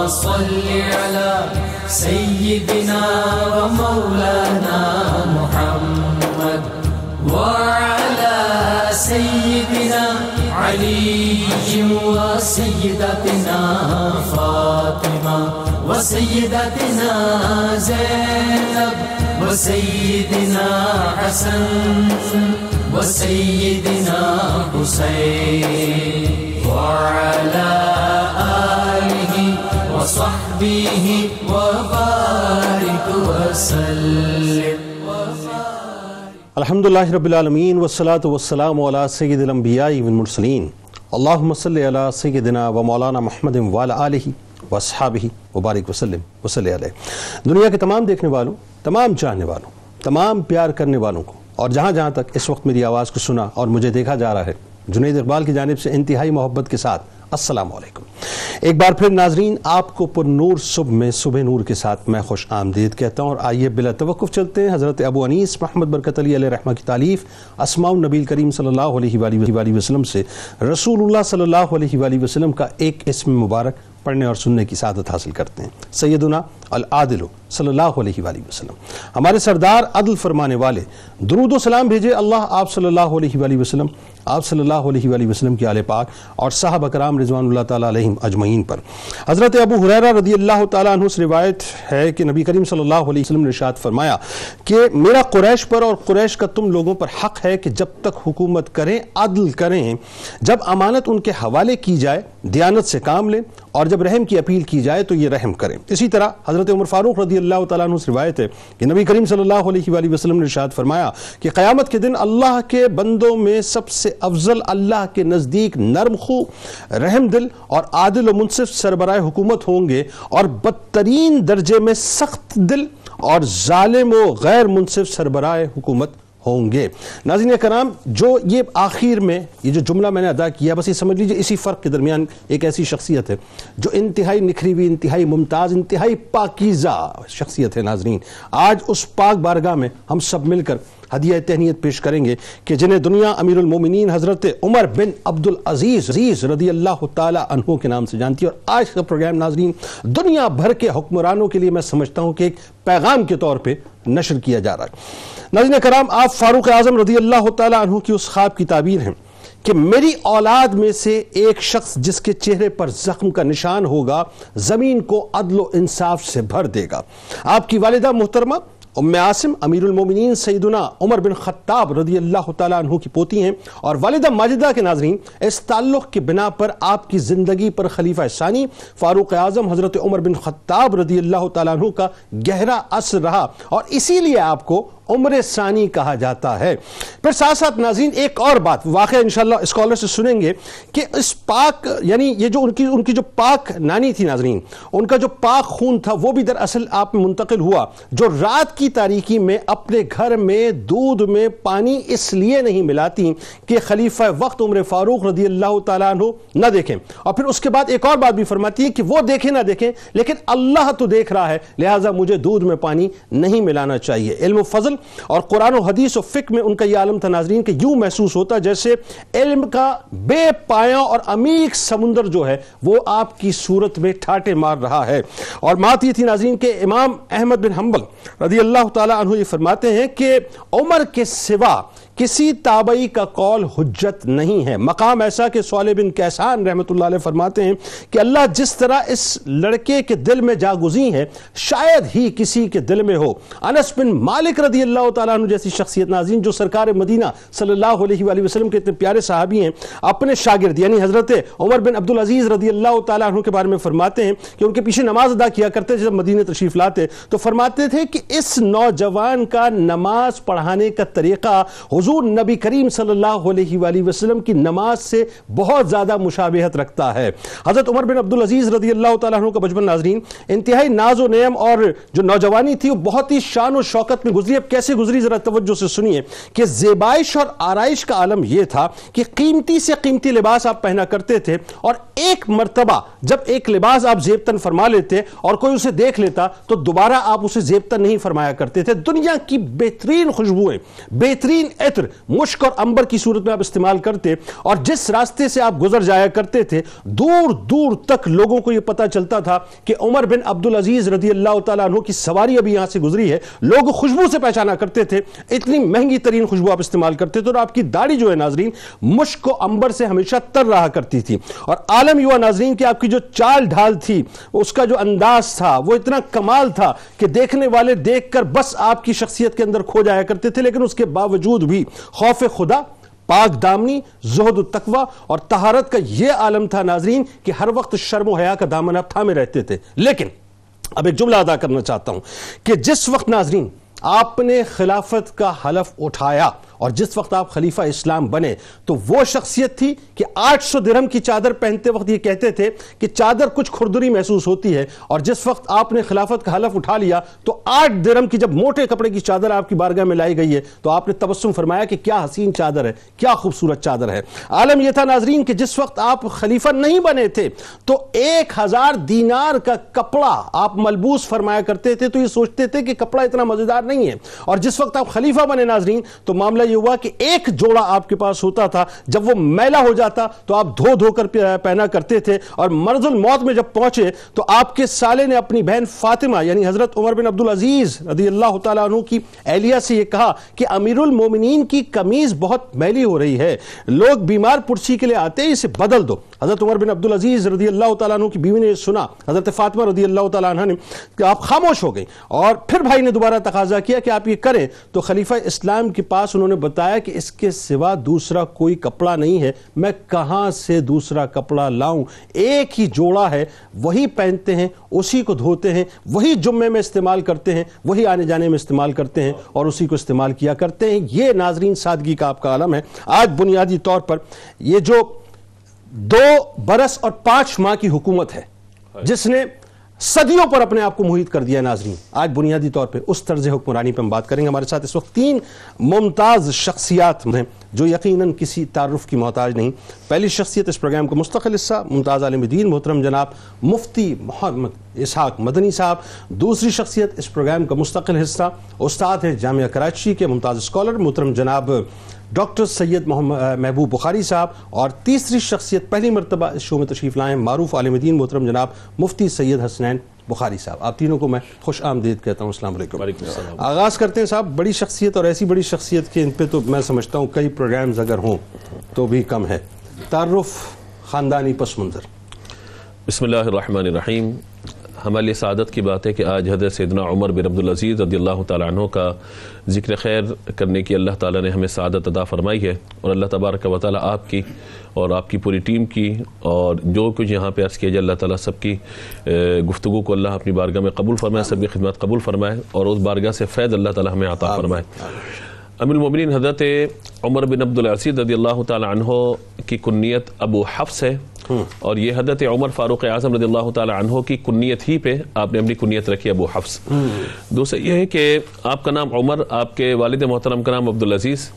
صل على سيدنا ومولانا محمد وعلى سيدنا علي وسيدتنا فاطمة وسيدتنا زينب وسيدنا حسن وسيدنا حسين وعلى آله وصحبه وبارك وسلم. الحمدللہ رب العالمین والصلاة والسلام علی سید الانبیاء والمرسلین. اللہم صلی علی سیدنا و مولانا محمد وعلی آلہ واصحابہ وبارک وسلم وصلی علیہ. دنیا کے تمام دیکھنے والوں، تمام چاہنے والوں، تمام پیار کرنے والوں کو، اور جہاں جہاں تک اس وقت میری آواز کو سنا اور مجھے دیکھا جا رہا ہے، جنید اقبال کی جانب سے انتہائی محبت کے ساتھ السلام علیکم. ایک بار پھر ناظرین، آپ کو پر نور صبح میں صبح نور کے ساتھ میں خوش آمدید کہتا ہوں، اور آئیے بلا توقف چلتے ہیں حضرت ابو انیس محمد برکت علی علیہ رحمہ کی تالیف اسماء النبی کریم صلی اللہ علیہ وآلہ وسلم سے رسول اللہ صلی اللہ علیہ وآلہ وسلم کا ایک اسم مبارک پڑھنے اور سننے کی سعادت حاصل کرتے ہیں. سیدنا العادل صلی اللہ علیہ وآلہ وسلم، ہمارے سردار عدل فرمانے والے، درود و سلام بھیجے اللہ آپ صلی اللہ علیہ وآلہ وسلم، آپ صلی اللہ علیہ وآلہ وسلم کی آل پاک اور صحابہ کرام رضوان اللہ تعالیٰ علیہم اجمعین پر. حضرت ابو ہریرہ رضی اللہ تعالیٰ عنہ سے روایت ہے کہ نبی کریم صلی اللہ علیہ وسلم نے ارشاد فرمایا کہ میرا قریش پر اور قریش کا تم لوگوں پر حق ہے کہ جب تک حکومت کریں عدل کریں، جب امانت ان کے حوالے کی جائے دیانت سے کام لیں، اور جب رحم کی اپیل کی جائے تو یہ رحم کریں. اسی طرح حضرت عمر فاروق رضی اللہ تعالیٰ عنہ سے روایت ہے کہ نبی کریم صلی اللہ علیہ وآلہ وسلم نے ارشاد فرمایا کہ قیامت کے دن اللہ کے بندوں میں سب سے افضل اللہ کے نزدیک نرم خو، رحم دل اور عادل و منصف سربراہ حکومت ہوں گے، اور بدترین درجے میں سخت دل اور ظالم و غیر منصف سربراہ حکومت ہوں گے. ناظرین کرام، جو یہ آخر میں یہ جو جملہ میں نے ادا کیا، بس یہ سمجھ لیجئے اسی فرق کے درمیان ایک ایسی شخصیت ہے جو انتہائی نکھری ہوئی، انتہائی ممتاز، انتہائی پاکیزہ شخصیت ہے. ناظرین، آج اس پاک بارگاہ میں ہم سب مل کر ہدیہ تہنیت پیش کریں گے کہ جنہیں دنیا امیر المومنین حضرت عمر بن عبدالعزیز رضی اللہ تعالی عنہ کے نام سے جانتی ہے. اور آج کا پروگرام ناظرین دنیا بھر کے حکمرانوں کے لیے میں سمجھتا ہوں کہ ایک پیغام کے طور پہ نشر کیا جا رہا ہے. ناظرین کرام، آپ فاروق اعظم رضی اللہ تعالی عنہ کی اس خواب کی تعبیر ہیں کہ میری اولاد میں سے ایک شخص جس کے چہرے پر زخم کا نشان ہوگا زمین کو عدل و انصاف سے بھر دے گا. آپ کی والدہ محترمہ ام عاصم امیر المومنین سیدنا عمر بن خطاب رضی اللہ تعالیٰ عنہ کی پوتی ہیں، اور والدہ ماجدہ کے ناظرین اس تعلق کی بنا پر آپ کی زندگی پر خلیفہ ثانی فاروق اعظم حضرت عمر بن خطاب رضی اللہ تعالیٰ عنہ کا گہرا اثر رہا، اور اسی لیے آپ کو عمر ثانی کہا جاتا ہے. پھر ساتھ ساتھ ناظرین ایک اور بات واقعہ انشاءاللہ اسکالر سے سنیں گے کہ اس پاک یعنی یہ جو ان کی جو پاک نانی تھی ناظرین، ان کا جو پاک خون تھا وہ بھی دراصل آپ میں منتقل ہوا، جو رات کی تاریکی میں اپنے گھر میں دودھ میں پانی اس لیے نہیں ملاتی کہ خلیفہ وقت عمر فاروق رضی اللہ تعالیٰ عنہ نہ دیکھیں. اور پھر اس کے بعد ایک اور بات بھی فرماتی ہے کہ وہ دیکھیں نہ دیکھیں لیکن اللہ تو دیکھ رہا ہے، لہٰذا مجھے دودھ میں پانی نہیں ملانا چاہیے. علم و فضل اور قرآن و حدیث و فقہ میں ان کا یہ عالم تھا ناظرین کہ یوں محسوس ہوتا جیسے علم کا بے پایاں اور عمیق سمندر جو ہے وہ آپ کی صورت میں ٹھاٹے مار رہا ہے. اور بات یہ تھی ناظرین کہ امام احمد بن حنبل رضی اللہ تعالیٰ عنہ یہ فرماتے ہیں کہ عمر کے سوا کسی تابعی کا قول حجت نہیں ہے. مقام ایسا کہ صالح بن کیسان رحمۃ اللہ علیہ فرماتے ہیں کہ اللہ جس طرح اس لڑکے کے دل میں جاگزیں ہے شاید ہی کسی کے دل میں ہو. انس بن مالک رضی اللہ تعالیٰ عنہ جیسی شخصیت ناظرین جو سرکار مدینہ صلی اللہ علیہ وآلہ وسلم کے اتنے پیارے صحابی ہیں، اپنے شاگرد یعنی حضرت عمر بن عبدالعزیز رضی اللہ تعالیٰ عنہ کے بارے میں فرماتے ہیں کہ ان کے پیچھے نماز ادا کیا کرتے جب مدینہ تشریف لاتے تو فرماتے تھے کہ اس نوجوان کا نماز پڑھانے کا طریقہ حضور نبی کریم صلی اللہ علیہ وآلہ وسلم کی نماز سے بہت زیادہ مشابہت رکھتا ہے. حضرت عمر بن عبدالعزیز رضی اللہ تعالیٰ عنہ کا بچپن ناظرین انتہائی ناز و نعم اور جو نوجوانی تھی وہ بہت ہی شان و شوکت میں گزری. اب کیسے گزری ذرا توجہ سے سنیے کہ زیبائش اور آرائش کا عالم یہ تھا کہ قیمتی سے قیمتی لباس آپ پہنا کرتے تھے، اور ایک مرتبہ جب ایک لباس آپ زیبتن فرما لیتے اور کوئی اسے دیکھ لیتا تو دوبارہ آپ اسے زیبتن نہیں فرمایا کرتے تھے. دنیا کی بہترین خوشبوئیں، بہترین عطر عطر مشک اور عنبر کی صورت میں آپ استعمال کرتے اور جس راستے سے آپ گزر جایا کرتے تھے دور دور تک لوگوں کو یہ پتا چلتا تھا کہ عمر بن عبدالعزیز رضی اللہ تعالیٰ عنہ کی سواری ابھی یہاں سے گزری ہے. لوگ خوشبو سے پہچانا کرتے تھے, اتنی مہنگی ترین خوشبو آپ استعمال کرتے تھے, اور آپ کی داڑھی جو ہے ناظرین مشک و عنبر سے ہمیشہ تر رہا کرتی تھی. اور عالم یہ ہوا ناظرین کہ آپ کی جو چال ڈھال تھی, اس کا جو انداز تھا وہ اتنا کمال تھا کہ دیکھنے والے دیکھ کر بس آپ کی شخصیت کے اندر کھو جایا کرتے تھے. لیکن اس کے باوجود بھی خوف خدا, پاک دامنی, زہد و تقوی اور طہارت کا یہ عالم تھا ناظرین کہ ہر وقت شرم و حیا کا دامن آپ تھامے رہتے تھے. لیکن اب ایک جملہ ادا کرنا چاہتا ہوں کہ جس وقت ناظرین آپ نے خلافت کا حلف اٹھایا اور جس وقت آپ خلیفہ اسلام بنے تو وہ شخصیت تھی کہ 800 درہم کی چادر پہنتے وقت یہ کہتے تھے کہ چادر کچھ کھردری محسوس ہوتی ہے, اور جس وقت آپ نے خلافت کا حلف اٹھا لیا تو 8 درہم کی جب موٹے کپڑے کی چادر آپ کی بارگاہ میں لائی گئی ہے تو آپ نے تبسم فرمایا کہ کیا حسین چادر ہے, کیا خوبصورت چادر ہے. عالم یہ تھا ناظرین کہ جس وقت آپ خلیفہ نہیں بنے تھے تو 1000 دینار کا کپڑا آپ ملبوس فرمایا کرتے تھے تو یہ سوچتے تھے کہ کپڑا اتنا مزیدار نہیں ہے. اور جس وقت آپ خلیفہ بنے ناظرین تو معاملہ یہ ہوا کہ ایک جوڑا آپ کے پاس ہوتا تھا, جب وہ میلا ہو جاتا تو آپ دھو دھو کر پہنا کرتے تھے. اور مرض الموت میں جب پہنچے تو آپ کے سالے نے اپنی بہن فاطمہ یعنی حضرت عمر بن عبدالعزیز رضی اللہ تعالیٰ عنہ کی اہلیہ سے یہ کہا کہ امیر المومنین کی قمیض بہت میلی ہو رہی ہے, لوگ بیمار پرسی کے لیے آتے ہیں, اسے بدل دو. حضرت عمر بن عبدالعزیز رضی اللہ تعالیٰ عنہ کی بیوی نے سنا, حضرت فاطمہ رضی اللہ تعالیٰ عنہ نے, کہ آپ خاموش ہو گئیں. اور پھر بھائی نے دوبارہ تقاضا کیا کہ آپ یہ کریں, تو خلیفہ اسلام کے پاس انہوں نے بتایا کہ اس کے سوا دوسرا کوئی کپڑا نہیں ہے, میں کہاں سے دوسرا کپڑا لاؤں, ایک ہی جوڑا ہے, وہی پہنتے ہیں, اسی کو دھوتے ہیں, وہی جمعے میں استعمال کرتے ہیں, وہی آنے جانے میں استعمال کرتے ہیں اور اسی کو استعمال کیا کرتے ہیں. یہ ناظرین سادگی کا آپ کا عالم ہے. آج بنیادی طور پر یہ جو 2 برس اور 5 ماہ کی حکومت ہے جس نے صدیوں پر اپنے آپ کو محیط کر دیا ناظرین, آج بنیادی طور پہ اس طرز حکمرانی پہ ہم بات کریں گے. ہمارے ساتھ اس وقت 3 ممتاز شخصیات ہیں جو یقیناً کسی تعارف کی محتاج نہیں. پہلی شخصیت اس پروگرام کا مستقل حصہ ممتاز عالم دین محترم جناب مفتی محمد اسحاق مدنی صاحب. دوسری شخصیت اس پروگرام کا مستقل حصہ استاد ہیں جامعہ کراچی کے ممتاز اسکالر محترم جناب ڈاکٹر سید محبوب بخاری صاحب. اور تیسری شخصیت پہلی مرتبہ اس شو میں تشریف لائے ہیں معروف عالم دین محترم جناب مفتی سید حسنین بخاری صاحب. آپ تینوں کو میں خوش آمدید کہتا ہوں. السلام علیکم. آغاز کرتے ہیں صاحب, بڑی شخصیت اور ایسی بڑی شخصیت کے ان پہ تو میں سمجھتا ہوں کئی پروگرامز اگر ہوں تو بھی کم ہے. تعارف, خاندانی پس منظر. بسم اللہ الرحمن الرحیم. ہمارے لیے سعادت کی بات ہے کہ آج حضرت سیدنا عمر بن عبدالعزیز رضی اللہ تعالیٰ عنہ کا ذکر خیر کرنے کی اللہ تعالیٰ نے ہمیں سعادت عطا فرمائی ہے, اور اللہ تبارک و تعالیٰ آپ کی اور آپ کی پوری ٹیم کی اور جو کچھ یہاں پہ عرض کیا جائے اللہ تعالیٰ سب کی گفتگو کو اللہ اپنی بارگاہ میں قبول فرمائے, سب کی خدمات قبول فرمائے اور اس بارگاہ سے فیض اللہ تعالیٰ ہمیں عطا فرمائے. امیر المومنین حضرت عمر بن عبدالعزیز رضی اللہ تعالیٰ عنہ کی کنیت ابو حفص ہے, اور یہ حضرت عمر فاروق اعظم رضی اللہ تعالیٰ عنہ کی کنیت ہی پہ آپ نے اپنی کنیت رکھی ابو حفص. دوسرا یہ ہے کہ آپ کا نام عمر, آپ کے والد محترم کا نام عبدالعزیز.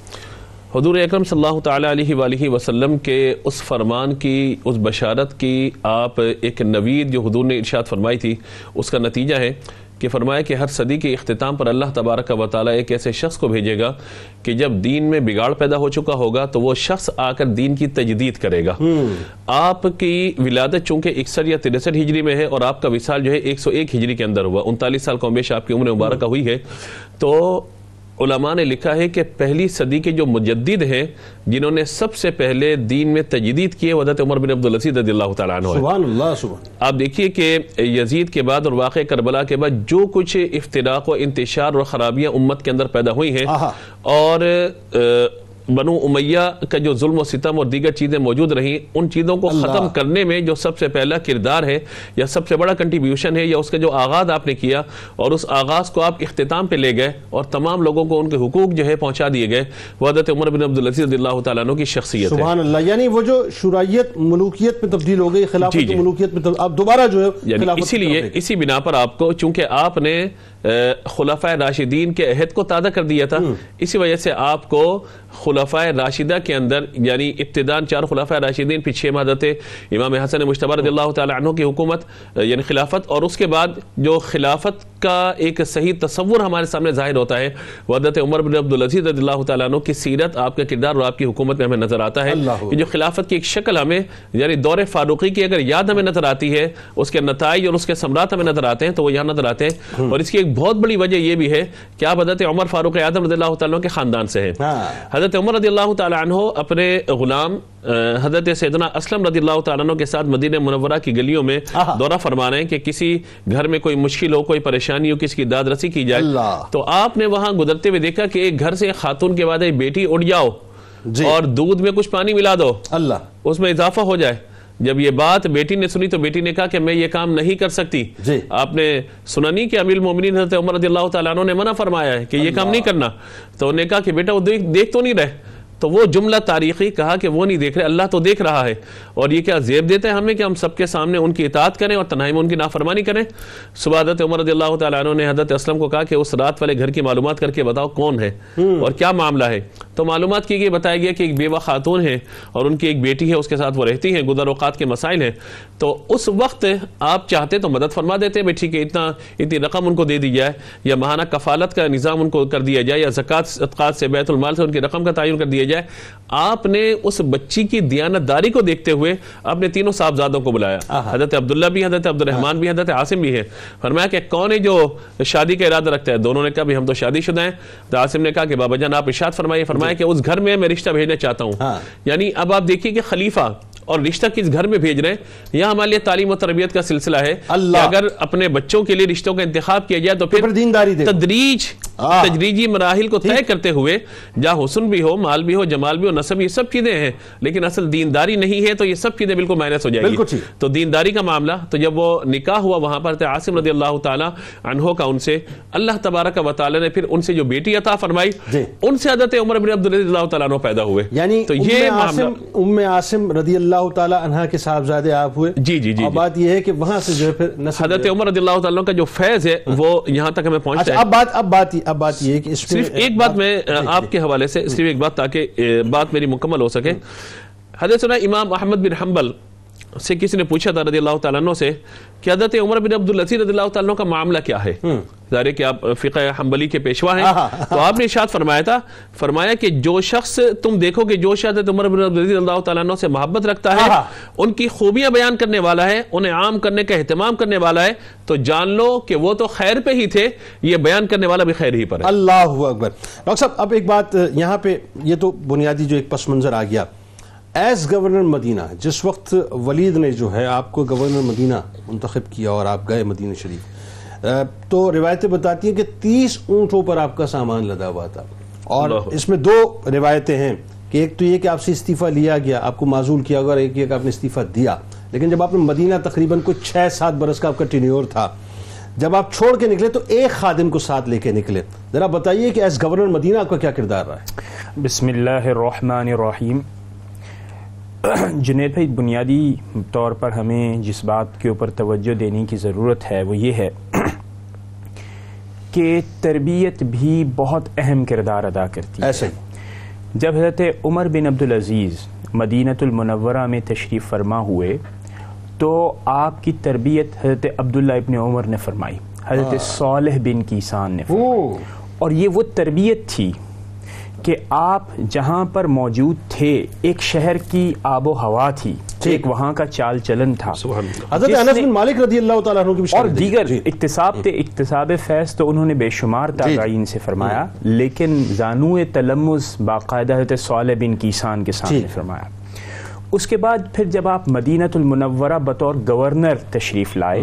حضور اکرم صلی اللہ تعالیٰ علیہ وآلہ وسلم کے اس فرمان کی, اس بشارت کی آپ ایک نوید جو حضور نے ارشاد فرمائی تھی, اس کا نتیجہ ہے کہ فرمایا کہ ہر صدی کے اختتام پر اللہ تبارک و تعالیٰ ایک ایسے شخص کو بھیجے گا کہ جب دین میں بگاڑ پیدا ہو چکا ہوگا تو وہ شخص آ کر دین کی تجدید کرے گا. آپ کی ولادت چونکہ 61 یا 63 ہجری میں ہے اور آپ کا وصال جو ہے 101 ہجری کے اندر ہوا, 39 سال کم بیش آپ کی عمر مبارکہ ہوئی ہے. تو علماء نے لکھا ہے کہ پہلی صدی کے جو مجدد ہیں جنہوں نے سب سے پہلے دین میں تجدید کی ہے حضرت عمر بن عبدالعزیز رضی اللہ تعالیٰ عنہ ہے. سبحان اللہ سبحان. آپ دیکھیے کہ یزید کے بعد اور واقع کربلا کے بعد جو کچھ افتراق و انتشار اور خرابیاں امت کے اندر پیدا ہوئی ہیں, اور بنو امیہ کا جو ظلم و ستم اور دیگر چیزیں موجود رہیں, ان چیزوں کو ختم کرنے میں جو سب سے پہلا کردار ہے یا سب سے بڑا کنٹریبیوشن ہے یا اس کا جو آغاز آپ نے کیا اور اس آغاز کو آپ اختتام پہ لے گئے اور تمام لوگوں کو ان کے حقوق جو ہے پہنچا دیے گئے, وہ حضرت عمر بن عبدالعزیز رضی اللہ تعالیٰ عنہ کی شخصیت ہے. سبحان اللہ. یعنی وہ جو شرعیت ملوکیت میں تبدیل ہو گئی, خلافت ملوکیت میں آپ دوبارہ جو ہے اسی لیے اسی بنا پر آپ کو, چونکہ آپ نے خلفائے راشدین کے عہد کو تازہ کر دیا تھا, اسی وجہ سے آپ کو خلفائے راشدہ کے اندر یعنی ابتداً 4 خلفائے راشدین پھر 6 حضرت امام حسن مجتبی رضی اللہ تعالی عنہ کی حکومت یعنی خلافت, اور اس کے بعد جو خلافت کا ایک صحیح تصور ہمارے سامنے ظاہر ہوتا ہے. حضرت عمر بن عبدالعزیز رضی اللہ تعالیٰ عنہ کی سیرت، آپ کا کردار اور آپ کی حکومت میں ہمیں نظر آتا ہے کہ جو خلافت کی ایک شکل ہمیں یعنی دور فاروقی کی اگر یاد ہمیں نظر آتی ہے، اس کے نتائج اور اس کے ثمرات ہمیں نظر آتے ہیں تو وہ یہاں نظر آتے ہیں. اور اس کی ایک بہت بڑی وجہ یہ بھی ہے کہ آپ حضرت عمر فاروق اعظم رضی اللہ تعالیٰ عنہ کے خاندان سے ہیں. حضرت عمر رضی اللہ تعالیٰ عنہ اپنے غلام حضرت سیدنا اسلم رضی اللہ تعالیٰ عنہ کے ساتھ مدینہ منورہ کی گلیوں میں دورہ فرما رہے ہیں کہ کسی گھر میں کوئی مشکل ہو، کوئی پریشانی ہو، کسی کی داد رسی کی جائے. تو آپ نے وہاں گزرتے ہوئے دیکھا کہ ایک گھر سے ایک خاتون کے بعد ایک بیٹی اٹھ جاؤ اور دودھ میں کچھ پانی ملا دو، اس میں اضافہ ہو جائے. جب یہ بات بیٹی نے سنی تو بیٹی نے کہا کہ میں یہ کام نہیں کر سکتی. آپ نے سنا نہیں کہ امیر المومنین حضرت عمر رضی اللہ تعالیٰ عنہ نے منع فرمایا ہے کہ یہ کام نہیں کرنا. تو انہوں نے کہا کہ بیٹا وہ دیکھ تو نہیں رہے. تو وہ جملہ تاریخی کہا کہ وہ نہیں دیکھ رہے، اللہ تو دیکھ رہا ہے. اور یہ کیا زیب دیتے ہیں ہمیں کہ ہم سب کے سامنے ان کی اطاعت کریں اور تنہائی میں ان کی نافرمانی کریں. صبح حضرت عمر رضی اللہ تعالیٰ عنہ نے حضرت اسلم کو کہا کہ اس رات والے گھر کی معلومات کر کے بتاؤ کون ہے اور کیا معاملہ ہے. تو معلومات کی گئی، بتایا گیا کہ ایک بیوہ خاتون ہے اور ان کی ایک بیٹی ہے، اس کے ساتھ وہ رہتی ہیں، گزر اوقات کے مسائل ہیں. تو اس وقت آپ چاہتے تو مدد فرما دیتے، بھائی ٹھیک ہے اتنی رقم ان کو دے دی جائے، یا ماہانہ کفالت کا نظام ان کو کر دیا جائے، یا زکوٰۃ صدقات سے بیت المال سے ان کی رقم کا تعین کر دیا جائے. آپ نے اس بچی کی دیانتداری کو دیکھتے ہوئے اپنے تینوں صاحبزادوں کو بلایا. حضرت عبداللہ بھی، حضرت عبد الرحمن بھی، حضرت عاصم بھی ہے. فرمایا کہ کون ہے جو شادی کا ارادہ رکھتا ہے؟ دونوں نے کہا بھی ہم تو شادی شدہ ہیں. تو عاصم نے کہا کہ بابا جان آپ ارشاد فرمائیے. فرمایا کہ اس گھر میں رشتہ بھیجنا چاہتا ہوں. یعنی اب آپ دیکھیے کہ خلیفہ اور رشتہ کس گھر میں بھیج رہے ہیں. یہاں ہمارے لیے تعلیم و تربیت کا سلسلہ ہے کہ اگر اپنے بچوں کے لیے رشتوں کا انتخاب کیا جائے تو پھر تدریجی مراحل کو طے کرتے ہوئے، جہاں حسن بھی ہو، مال بھی ہو، جمال بھی ہو، نسب، یہ سب چیزیں ہیں، لیکن اصل دینداری نہیں ہے تو یہ سب چیزیں بالکل مائنس ہو جائیں گی. تو دینداری کا معاملہ، تو جب وہ نکاح ہوا وہاں پر عاصم رضی اللہ تعالی عنہ کا ان سے اللہ تبارک و تعالی نے پھر ان سے جو بیٹی عطا فرمائی، ان سے حضرت عمر بن عبدالعزیز رضی اللہ تعالیٰ عنہ پیدا ہوئے. یعنی تو یہ ام عاصم رضی اللہ تعالی عنہ کے صاحبزادے آپ ہوئے. جی. اور بات یہ ہے کہ وہاں سے جو ہے پھر حضرت عمر رضی اللہ تعالیٰ عنہ کا جو فیض ہے وہ یہاں تک ہمیں پہنچتا ہے. اب بات یہ ہے کہ صرف ایک بات میں آپ کے حوالے سے صرف ایک بات تاکہ بات میری مکمل ہو سکے. حضرت امام احمد بن حنبل سے کسی نے پوچھا تھا رضی اللہ تعالیٰ عنہ سے کہ حضرت عمر بن عبدالعزیز رضی اللہ تعالیٰ عنہ کا معاملہ کیا ہے. ظاہر ہے کہ آپ فقہ حنبلی کے پیشوا ہیں. تو آپ نے ارشاد فرمایا کہ جو شخص تم دیکھو کہ جو حضرت عمر بن عبدالعزیز رضی اللہ تعالیٰ عنہ سے محبت رکھتا ہے، ان کی خوبیاں بیان کرنے والا ہے، انہیں عام کرنے کا اہتمام کرنے والا ہے، تو جان لو کہ وہ تو خیر پہ ہی تھے، یہ بیان کرنے والا بھی خیر ہی پر ہے. اللہ اکبر. ڈاکٹر صاحب اب ایک بات یہاں پہ، یہ تو بنیادی جو ایک پس منظر آ گیا. ایز گورنر مدینہ جس وقت ولید نے جو ہے آپ کو گورنر مدینہ منتخب کیا اور آپ گئے مدینہ شریف، تو روایتیں بتاتی ہیں کہ 30 اونٹوں پر آپ کا سامان لدا ہوا تھا. اور اس میں دو روایتیں ہیں کہ ایک تو یہ کہ آپ سے استعفیٰ لیا گیا، آپ کو معزول کیا گیا، اور ایک یہ کہ آپ نے استعفیٰ دیا. لیکن جب آپ نے مدینہ تقریباً کوئی 6-7 برس کا آپ کا ٹینیور تھا، جب آپ چھوڑ کے نکلے تو ایک خادم کو ساتھ لے کے نکلے. ذرا بتائیے کہ ایز گورنر مدینہ آپ کا کیا کردار رہا ہے؟ بسم اللہ الرحمن الرحیم. جنید بھائی، بنیادی طور پر ہمیں جس بات کے اوپر توجہ دینے کی ضرورت ہے وہ یہ ہے کہ تربیت بھی بہت اہم کردار ادا کرتی ہے. ایسے جب حضرت عمر بن عبدالعزیز مدینۃ المنورہ میں تشریف فرما ہوئے تو آپ کی تربیت حضرت عبداللہ ابن عمر نے فرمائی، حضرت صالح بن کیسان نے فرمائی. اور یہ وہ تربیت تھی کہ آپ جہاں پر موجود تھے ایک شہر کی آب و ہوا تھی، ایک وہاں کا چال چلن تھا. حضرت انس بن مالک رضی اللہ تعالیٰ عنہ کی اور دیگر اکتساب فیض تو انہوں نے بے شمار تابعین سے فرمایا، لیکن زانو تلمذ باقاعدہ حضرت صالح بن کیسان کے سامنے فرمایا. اس کے بعد پھر جب آپ مدینۃ المنورہ بطور گورنر تشریف لائے،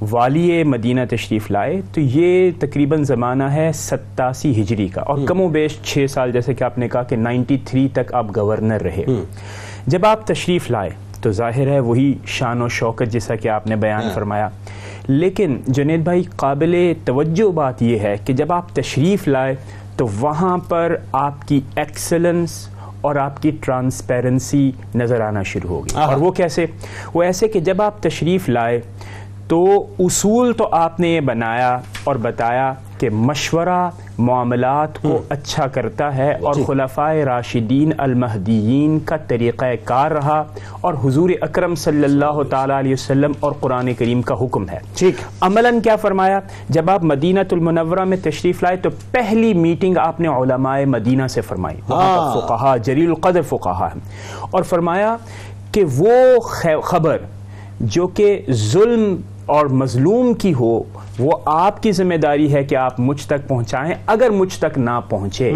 والی مدینہ تشریف لائے، تو یہ تقریباً زمانہ ہے 87 ہجری کا، اور کم و بیش 6 سال جیسے کہ آپ نے کہا کہ 93 تک آپ گورنر رہے. جب آپ تشریف لائے تو ظاہر ہے وہی شان و شوکت جیسا کہ آپ نے بیان فرمایا. لیکن جنید بھائی، قابل توجہ بات یہ ہے کہ جب آپ تشریف لائے تو وہاں پر آپ کی ایکسلنس اور آپ کی ٹرانسپیرنسی نظر آنا شروع ہو گئی. اور وہ کیسے؟ وہ ایسے کہ جب آپ تشریف لائے تو اصول تو آپ نے یہ بنایا اور بتایا کہ مشورہ معاملات کو اچھا کرتا ہے اور خلفائے راشدین المہدیین کا طریقہ کار رہا اور حضور اکرم صلی اللہ تعالیٰ علیہ وسلم اور قرآن کریم کا حکم ہے. عملاً کیا فرمایا؟ جب آپ مدینہ المنورہ میں تشریف لائے تو پہلی میٹنگ آپ نے علماء مدینہ سے فرمائی. وہاں پر فقہا جلیل القدر فقہا ہیں, اور فرمایا کہ وہ خبر جو کہ ظلم اور مظلوم کی ہو وہ آپ کی ذمہ داری ہے کہ آپ مجھ تک پہنچائیں. اگر مجھ تک نہ پہنچے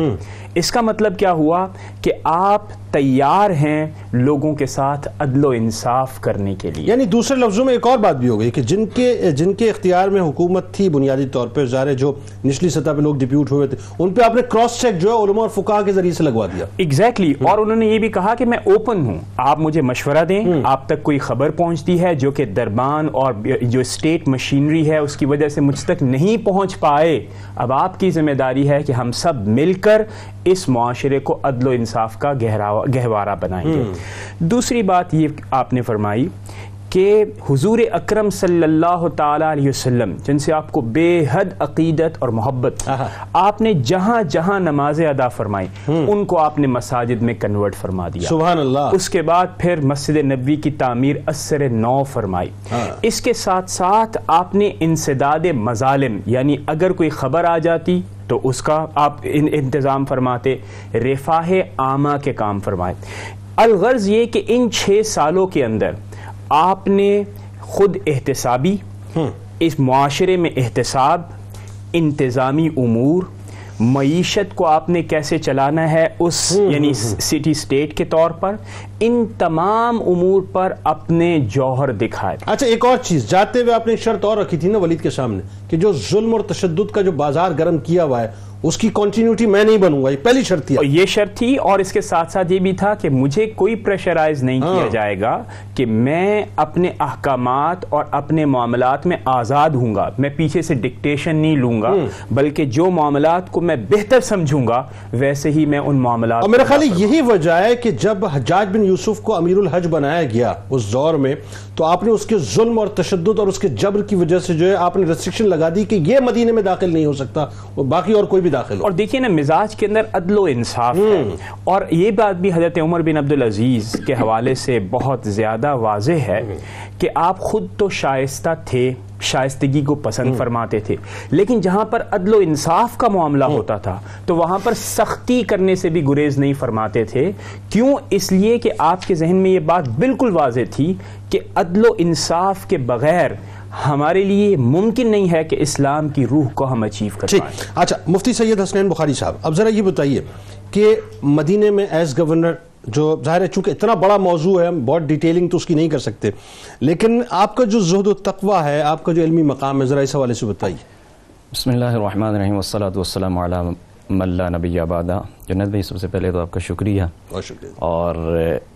اس کا مطلب کیا ہوا کہ آپ تیار ہیں لوگوں کے ساتھ عدل و انصاف کرنے کے لیے. یعنی دوسرے لفظوں میں ایک اور بات بھی ہو گئی کہ جن کے اختیار میں حکومت تھی بنیادی طور پہ, ظاہر ہے جو نچلی سطح پہ لوگ ڈپیوٹ ہوئے تھے, ان پہ آپ نے کراس چیک جو ہے علماء اور فقہاء کے ذریعے سے لگوا دیا. ایگزیکٹلی. اور انہوں نے یہ بھی کہا کہ میں اوپن ہوں, آپ مجھے مشورہ دیں. آپ تک کوئی خبر پہنچتی ہے جو کہ دربان اور جو اسٹیٹ مشینری ہے اس کی وجہ سے مجھ تک نہیں پہنچ پائے, اب آپ کی ذمہ داری ہے کہ ہم سب مل کر اس معاشرے کو عدل و انصاف کا گہوارہ بنائیں گے. دوسری بات یہ آپ نے فرمائی کہ حضور اکرم صلی اللہ تعالی علیہ وسلم جن سے آپ کو بے حد عقیدت اور محبت, آپ نے جہاں جہاں نمازیں ادا فرمائی ان کو آپ نے مساجد میں کنورٹ فرما دیا. سبحان اللہ. اس کے بعد پھر مسجد نبوی کی تعمیر اثر نو فرمائی. اس کے ساتھ ساتھ آپ نے انسداد مظالم, یعنی اگر کوئی خبر آ جاتی تو اس کا آپ انتظام فرماتے, رفاہ عامہ کے کام فرمائے. الغرض یہ کہ ان 6 سالوں کے اندر آپ نے خود احتسابی, اس معاشرے میں احتساب, انتظامی امور, معیشت کو آپ نے کیسے چلانا ہے اس یعنی سٹی سٹیٹ کے طور پر, ان تمام امور پر اپنے جوہر دکھائے. اچھا ایک اور چیز, جاتے ہوئے آپ نے شرط اور رکھی تھی نا ولید کے سامنے کہ جو ظلم اور تشدد کا جو بازار گرم کیا ہوا ہے اس کی کنٹینیوٹی میں نہیں بنوں گا, یہ پہلی شرط تھی. یہ شرط تھی, اور اس کے ساتھ ساتھ یہ بھی تھا کہ مجھے کوئی پریشرائز نہیں کیا جائے گا کہ میں اپنے احکامات اور اپنے معاملات میں آزاد ہوں گا, میں پیچھے سے ڈکٹیشن نہیں لوں گا, بلکہ جو معاملات کو میں بہتر سمجھوں گا ویسے ہی میں ان معاملات. اور میرا خیال یہی وجہ ہے کہ جب حجاج بن یوسف کو امیر الحج بنایا گیا اس دور میں, تو آپ نے اس کے ظلم اور تشدد اور اس کے جبر کی وجہ سے جو ہے آپ نے ریسٹرکشن لگا دی کہ یہ مدینے میں داخل نہیں ہو سکتا, اور باقی اور کوئی بھی داخل ہو. اور دیکھیے نا, مزاج کے اندر عدل و انصاف ہے, اور یہ بات بھی حضرت عمر بن عبدالعزیز کے حوالے سے بہت زیادہ واضح ہے کہ آپ خود تو شائستہ تھے, شائستگی کو پسند فرماتے تھے, لیکن جہاں پر عدل و انصاف کا معاملہ ہوتا تھا تو وہاں پر سختی کرنے سے بھی گریز نہیں فرماتے تھے. کیوں؟ اس لیے کہ آپ کے ذہن میں یہ بات بالکل واضح تھی کہ عدل و انصاف کے بغیر ہمارے لیے ممکن نہیں ہے کہ اسلام کی روح کو ہم اچیو کر پائیں. اچھا مفتی سید حسنین بخاری صاحب, اب ذرا یہ بتائیے کہ مدینے میں ایز گورنر, جو ظاہر ہے چونکہ اتنا بڑا موضوع ہے ہم بہت ڈیٹیلنگ تو اس کی نہیں کر سکتے, لیکن آپ کا جو زہد و تقویٰ ہے, آپ کا جو علمی مقام ہے, ذرا اس حوالے سے بتائیے. بسم اللہ الرحمن الرحیم والصلاة والسلام علی من لا نبی بعدہ. جنید بھائی سب سے پہلے تو آپ کا شکریہ, اور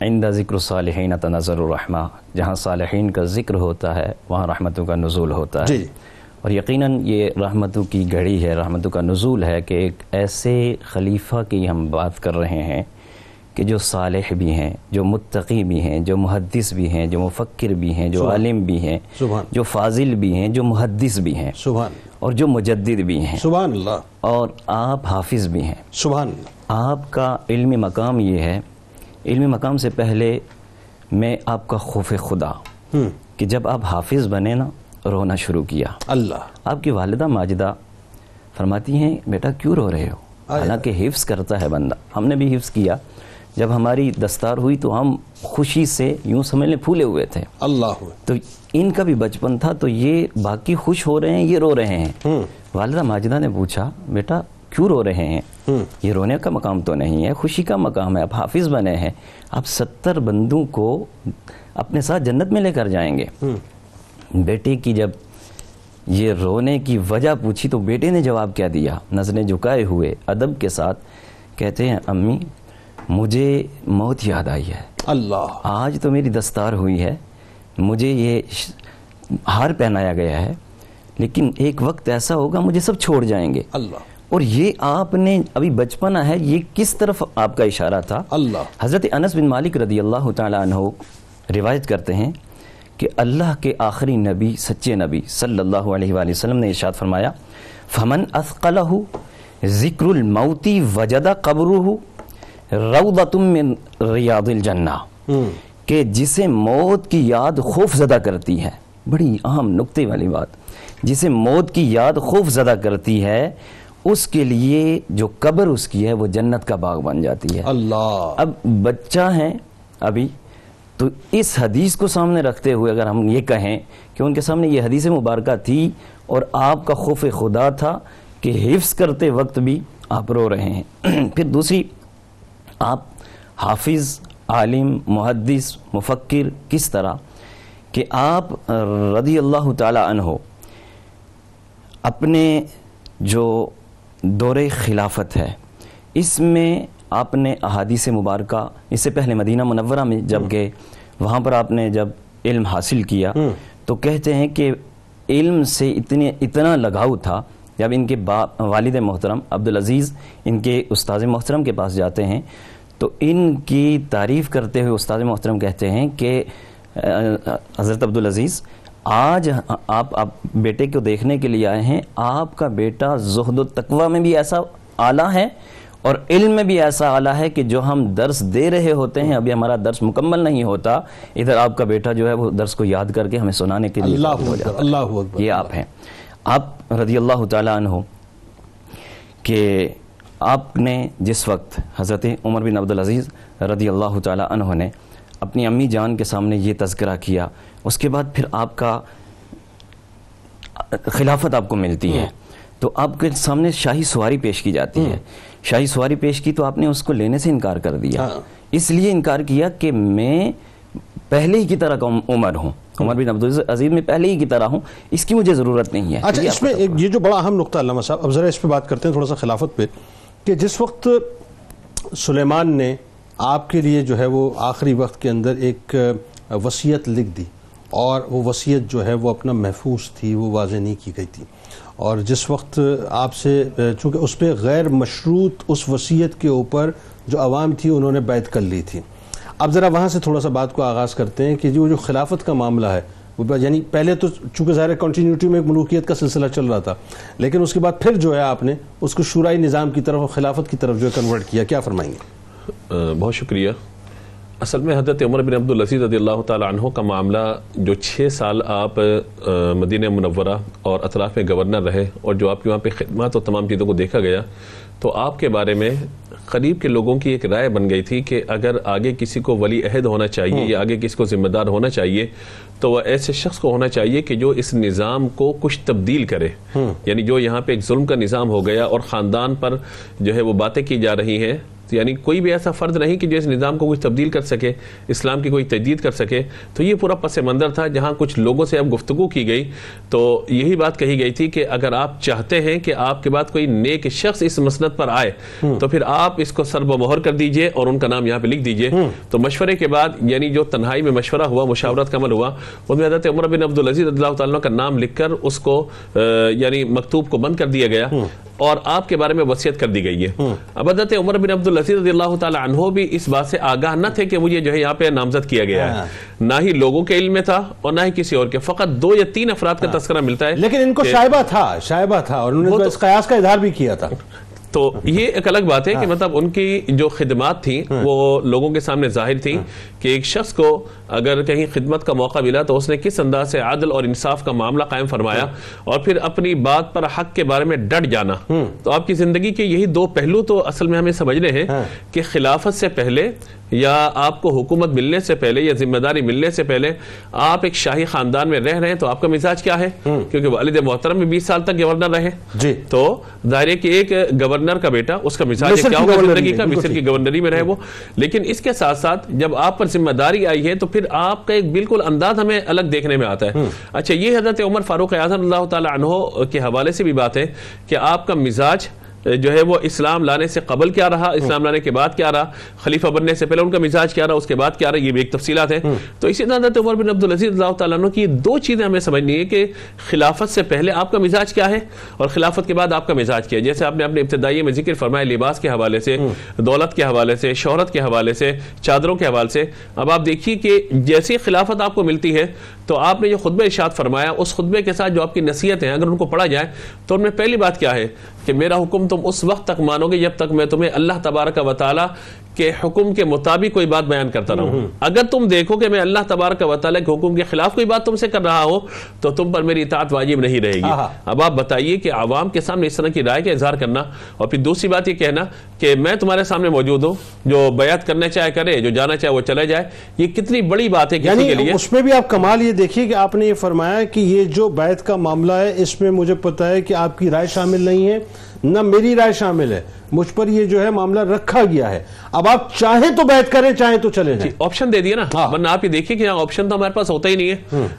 عند ذکر الصالحین تنزل الرحمہ, جہاں صالحین کا ذکر ہوتا ہے وہاں رحمتوں کا نزول ہوتا ہے. اور یقیناً یہ رحمتوں کی گھڑی ہے, رحمتوں کا نزول ہے کہ ایک ایسے خلیفہ کی ہم بات کر رہے ہیں کہ جو صالح بھی ہیں, جو متقی بھی ہیں, جو محدث بھی ہیں, جو مفکر بھی ہیں, جو عالم بھی ہیں, جو فاضل بھی ہیں, جو محدث بھی ہیں, اور جو مجدد بھی ہیں, سبحان اللہ, اور آپ حافظ بھی ہیں, سبحان اللہ. آپ کا علمی مقام یہ ہے. علمی مقام سے پہلے میں آپ کا خوف خدا کہ جب آپ حافظ بنے نا, رونا شروع کیا. اللہ. آپ کی والدہ ماجدہ فرماتی ہیں بیٹا کیوں رو رہے ہو, حالانکہ حفظ کرتا ہے بندہ. ہم نے بھی حفظ کیا, جب ہماری دستار ہوئی تو ہم خوشی سے یوں سمجھ لیں پھولے ہوئے تھے. اللہ. تو ان کا بھی بچپن تھا, تو یہ باقی خوش ہو رہے ہیں, یہ رو رہے ہیں. والدہ ماجدہ نے پوچھا بیٹا کیوں رو رہے ہیں, یہ رونے کا مقام تو نہیں ہے, خوشی کا مقام ہے, آپ حافظ بنے ہیں, آپ 70 بندوں کو اپنے ساتھ جنت میں لے کر جائیں گے. بیٹے کی جب یہ رونے کی وجہ پوچھی تو بیٹے نے جواب کیا دیا, نظریں جھکائے ہوئے ادب کے ساتھ کہتے ہیں امی مجھے موت یاد آئی ہے. اللہ. آج تو میری دستار ہوئی ہے, مجھے یہ ہار پہنایا گیا ہے, لیکن ایک وقت ایسا ہوگا مجھے سب چھوڑ جائیں گے. اللہ. اور یہ آپ نے ابھی بچپنا ہے, یہ کس طرف آپ کا اشارہ تھا. اللہ. حضرت انس بن مالک رضی اللہ تعالیٰ عنہ روایت کرتے ہیں کہ اللہ کے آخری نبی سچے نبی صلی اللہ علیہ وآلہ وسلم نے ارشاد فرمایا فمن اثقلہ ذکر الموت وجد قبرہ روضۃ من ریاض الجنہ، کہ جسے موت کی یاد خوف زدہ کرتی ہے، بڑی اہم نقطے والی بات، جسے موت کی یاد خوف زدہ کرتی ہے اس کے لیے جو قبر اس کی ہے وہ جنت کا باغ بن جاتی ہے۔ اللہ، اب بچہ ہیں ابھی، تو اس حدیث کو سامنے رکھتے ہوئے اگر ہم یہ کہیں کہ ان کے سامنے یہ حدیث مبارکہ تھی اور آپ کا خوف خدا تھا کہ حفظ کرتے وقت بھی آپ رو رہے ہیں، پھر دوسری آپ حافظ، عالم، محدث، مفکر کس طرح کہ آپ رضی اللہ تعالی عنہ اپنے جو دور خلافت ہے اس میں آپ نے احادیث مبارکہ، اس سے پہلے مدینہ منورہ میں جب گئے وہاں پر آپ نے جب علم حاصل کیا تو کہتے ہیں کہ علم سے اتنا لگاؤ تھا، جب ان کے والد محترم عبدالعزیز ان کے استاذ محترم کے پاس جاتے ہیں تو ان کی تعریف کرتے ہوئے استاذ محترم کہتے ہیں کہ حضرت عبدالعزیز آج آپ بیٹے کو دیکھنے کے لیے آئے ہیں، آپ کا بیٹا زہد و تقوی میں بھی ایسا اعلیٰ ہے اور علم میں بھی ایسا اعلیٰ ہے کہ جو ہم درس دے رہے ہوتے ہیں، ابھی ہمارا درس مکمل نہیں ہوتا، ادھر آپ کا بیٹا جو ہے وہ درس کو یاد کر کے ہمیں سنانے کے لیے ہو جاتا ہے۔ اللہ اکبر، یہ آپ ہیں، آپ رضی اللہ تعالیٰ عنہ کہ آپ نے جس وقت حضرت عمر بن عبدالعزیز رضی اللہ تعالیٰ عنہ نے اپنی امی جان کے سامنے یہ تذکرہ کیا، اس کے بعد پھر آپ کا خلافت آپ کو ملتی ہے تو آپ کے سامنے شاہی سواری پیش کی جاتی ہے، شاہی سواری پیش کی تو آپ نے اس کو لینے سے انکار کر دیا، اس لیے انکار کیا کہ میں پہلے ہی کی طرح کا عمر ہوں، عمر بن عبدالعزیز میں پہلے ہی کی طرح ہوں، اس کی مجھے ضرورت نہیں ہے۔ اچھا، اس میں یہ جو بڑا اہم نقطہ علامہ صاحب، اب ذرا اس پہ بات کرتے ہیں تھوڑا سا خلافت پہ، کہ جس وقت سلیمان نے آپ کے لیے جو ہے وہ آخری وقت کے اندر ایک وصیت لکھ دی اور وہ وصیت جو ہے وہ اپنا محفوظ تھی، وہ واضح نہیں کی گئی تھی، اور جس وقت آپ سے چونکہ اس پہ غیر مشروط اس وصیت کے اوپر جو عوام تھی انہوں نے بیعت کر لی تھی، اب ذرا وہاں سے تھوڑا سا بات کو آغاز کرتے ہیں کہ جو خلافت کا معاملہ ہے وہ یعنی پہلے تو چونکہ ظاہر کنٹینیوٹی میں ایک ملوکیت کا سلسلہ چل رہا تھا، لیکن اس کے بعد پھر جو ہے آپ نے اس کو شورائی نظام کی طرف اور خلافت کی طرف جو ہے کنورٹ کیا، کیا فرمائیں گے؟ بہت شکریہ۔ اصل میں حضرت عمر بن عبدالعزیز رضی اللہ تعالی عنہ کا معاملہ جو 6 سال آپ مدینہ منورہ اور اطراف میں گورنر رہے اور جو آپ کی وہاں پہ خدمات اور تمام چیزوں کو دیکھا گیا تو آپ کے بارے میں قریب کے لوگوں کی ایک رائے بن گئی تھی کہ اگر آگے کسی کو ولی عہد ہونا چاہیے یا آگے کسی کو ذمہ دار ہونا چاہیے تو وہ ایسے شخص کو ہونا چاہیے کہ جو اس نظام کو کچھ تبدیل کرے، یعنی جو یہاں پہ ایک ظلم کا نظام ہو گیا اور خاندان پر جو ہے وہ باتیں کی جا رہی ہیں، یعنی کوئی بھی ایسا فرد نہیں کہ جو اس نظام کو کچھ تبدیل کر سکے، اسلام کی کوئی تجدید کر سکے، تو یہ پورا پس منظر تھا جہاں کچھ لوگوں سے اب گفتگو کی گئی تو یہی بات کہی گئی تھی کہ اگر آپ چاہتے ہیں کہ آپ کے بعد کوئی نیک شخص اس مسند پر آئے تو پھر آپ اس کو سرب و مہر کر دیجئے اور ان کا نام یہاں پہ لکھ دیجئے۔ تو مشورے کے بعد یعنی جو تنہائی میں مشورہ ہوا، مشاورت کا عمل ہوا، ان میں حضرت عمر بن عبدالعزیز رضی اللہ تعالیٰ کا نام لکھ کر اس کو یعنی مکتوب کو بند کر دیا گیا اور آپ کے بارے میں وصیت کر دی گئی ہے۔ اب حضرت عمر بن عبدالعزیز رضی اللہ تعالی عنہ بھی اس بات سے آگاہ نہ تھے کہ مجھے جو ہے یہاں پہ نامزد کیا گیا ہے، نہ ہی لوگوں کے علم میں تھا اور نہ ہی کسی اور کے، فقط 2 یا 3 افراد کا تذکرہ ملتا ہے، لیکن ان کو شائبہ تھا اور انہوں نے اس قیاس کا اظہار بھی کیا تھا۔ تو یہ ایک الگ بات ہے کہ مطلب ان کی جو خدمات تھیں وہ لوگوں کے سامنے ظاہر تھیں کہ ایک شخص کو اگر کہیں خدمت کا موقع ملا تو اس نے کس انداز سے عدل اور انصاف کا معاملہ قائم فرمایا اور پھر اپنی بات پر حق کے بارے میں ڈٹ جانا۔ تو آپ کی زندگی کے یہی 2 پہلو تو اصل میں ہمیں سمجھنے ہیں کہ خلافت سے پہلے یا آپ کو حکومت ملنے سے پہلے یا ذمہ داری ملنے سے پہلے آپ ایک شاہی خاندان میں رہ رہے ہیں تو آپ کا مزاج کیا ہے، کیونکہ والد محترم بھی 20 سال تک گورنر رہے، تو ظاہر ہے کہ ایک گورنر کا بیٹا اس کا مزاج کیا ہوگا زندگی کا، مصر کی گورنری میں رہے وہ۔ لیکن اس کے ساتھ ساتھ جب آپ پر ذمہ داری آئی ہے تو پھر آپ کا ایک بالکل انداز ہمیں الگ دیکھنے میں آتا ہے۔ اچھا، یہ حضرت عمر فاروق اعظم اللہ تعالی عنہ کے حوالے سے بھی بات ہے کہ آپ کا مزاج جو ہے وہ اسلام لانے سے قبل کیا رہا, اسلام لانے کے بعد کیا رہا, خلیفہ بننے سے پہلے ان کا مزاج کیا رہا, اس کے بعد کیا رہا, یہ بھی ایک تفصیلات ہیں. تو اسی طرح حضرت عمر بن عبدالعزیز رضی اللہ تعالیٰ عنہ کی دو چیزیں ہمیں سمجھنی ہے کہ خلافت سے پہلے آپ کا مزاج کیا ہے اور خلافت کے بعد آپ کا مزاج کیا ہے. جیسے آپ نے اپنے ابتدائی میں ذکر فرمایا لباس کے حوالے سے, دولت کے حوالے سے, شہرت کے حوالے سے, چادروں کے حوالے سے. اب آپ دیکھیے کہ جیسی خلافت آپ کو ملتی ہے تو آپ نے جو خطبہ ارشاد فرمایا, اس خطبے کے ساتھ جو آپ کی نصیحت ہیں اگر ان کو پڑھا جائے تو ان میں پہلی بات کیا ہے کہ میرا حکم تم اس وقت تک مانو گے جب تک میں تمہیں اللہ تبارک و تعالیٰ کے حکم کے مطابق کوئی بات بیان کرتا رہوں. اگر تم دیکھو کہ میں اللہ تبارک و تعالیٰ کے حکم کے خلاف کوئی بات تم سے کر رہا ہوں تو تم پر میری اطاعت واجب نہیں رہے گی. اب آپ بتائیے کہ عوام کے سامنے اس طرح کی رائے کا اظہار کرنا, اور پھر دوسری بات یہ کہنا کہ میں تمہارے سامنے موجود ہوں, جو بیعت کرنا چاہے کرے, جو جانا چاہے وہ چلے جائے, یہ کتنی بڑی بات ہے کسی کے لیے. اس میں بھی آپ کمال یہ دیکھیے کہ آپ نے یہ فرمایا کہ یہ جو بیعت کا معاملہ ہے اس میں مجھے پتا ہے کہ آپ کی رائے شامل نہیں ہے, نہ میری رائے شامل ہے, مجھ پر یہ جو ہے معاملہ رکھا گیا ہے, اب آپ چاہیں تو بیعت کریں چاہیں تو چلے جائیں. آپشن دے دیا نا, ورنہ آپ یہ دیکھیں کہ یہاں آپشن تو ہمارے پاس ہوتا ہی نہیں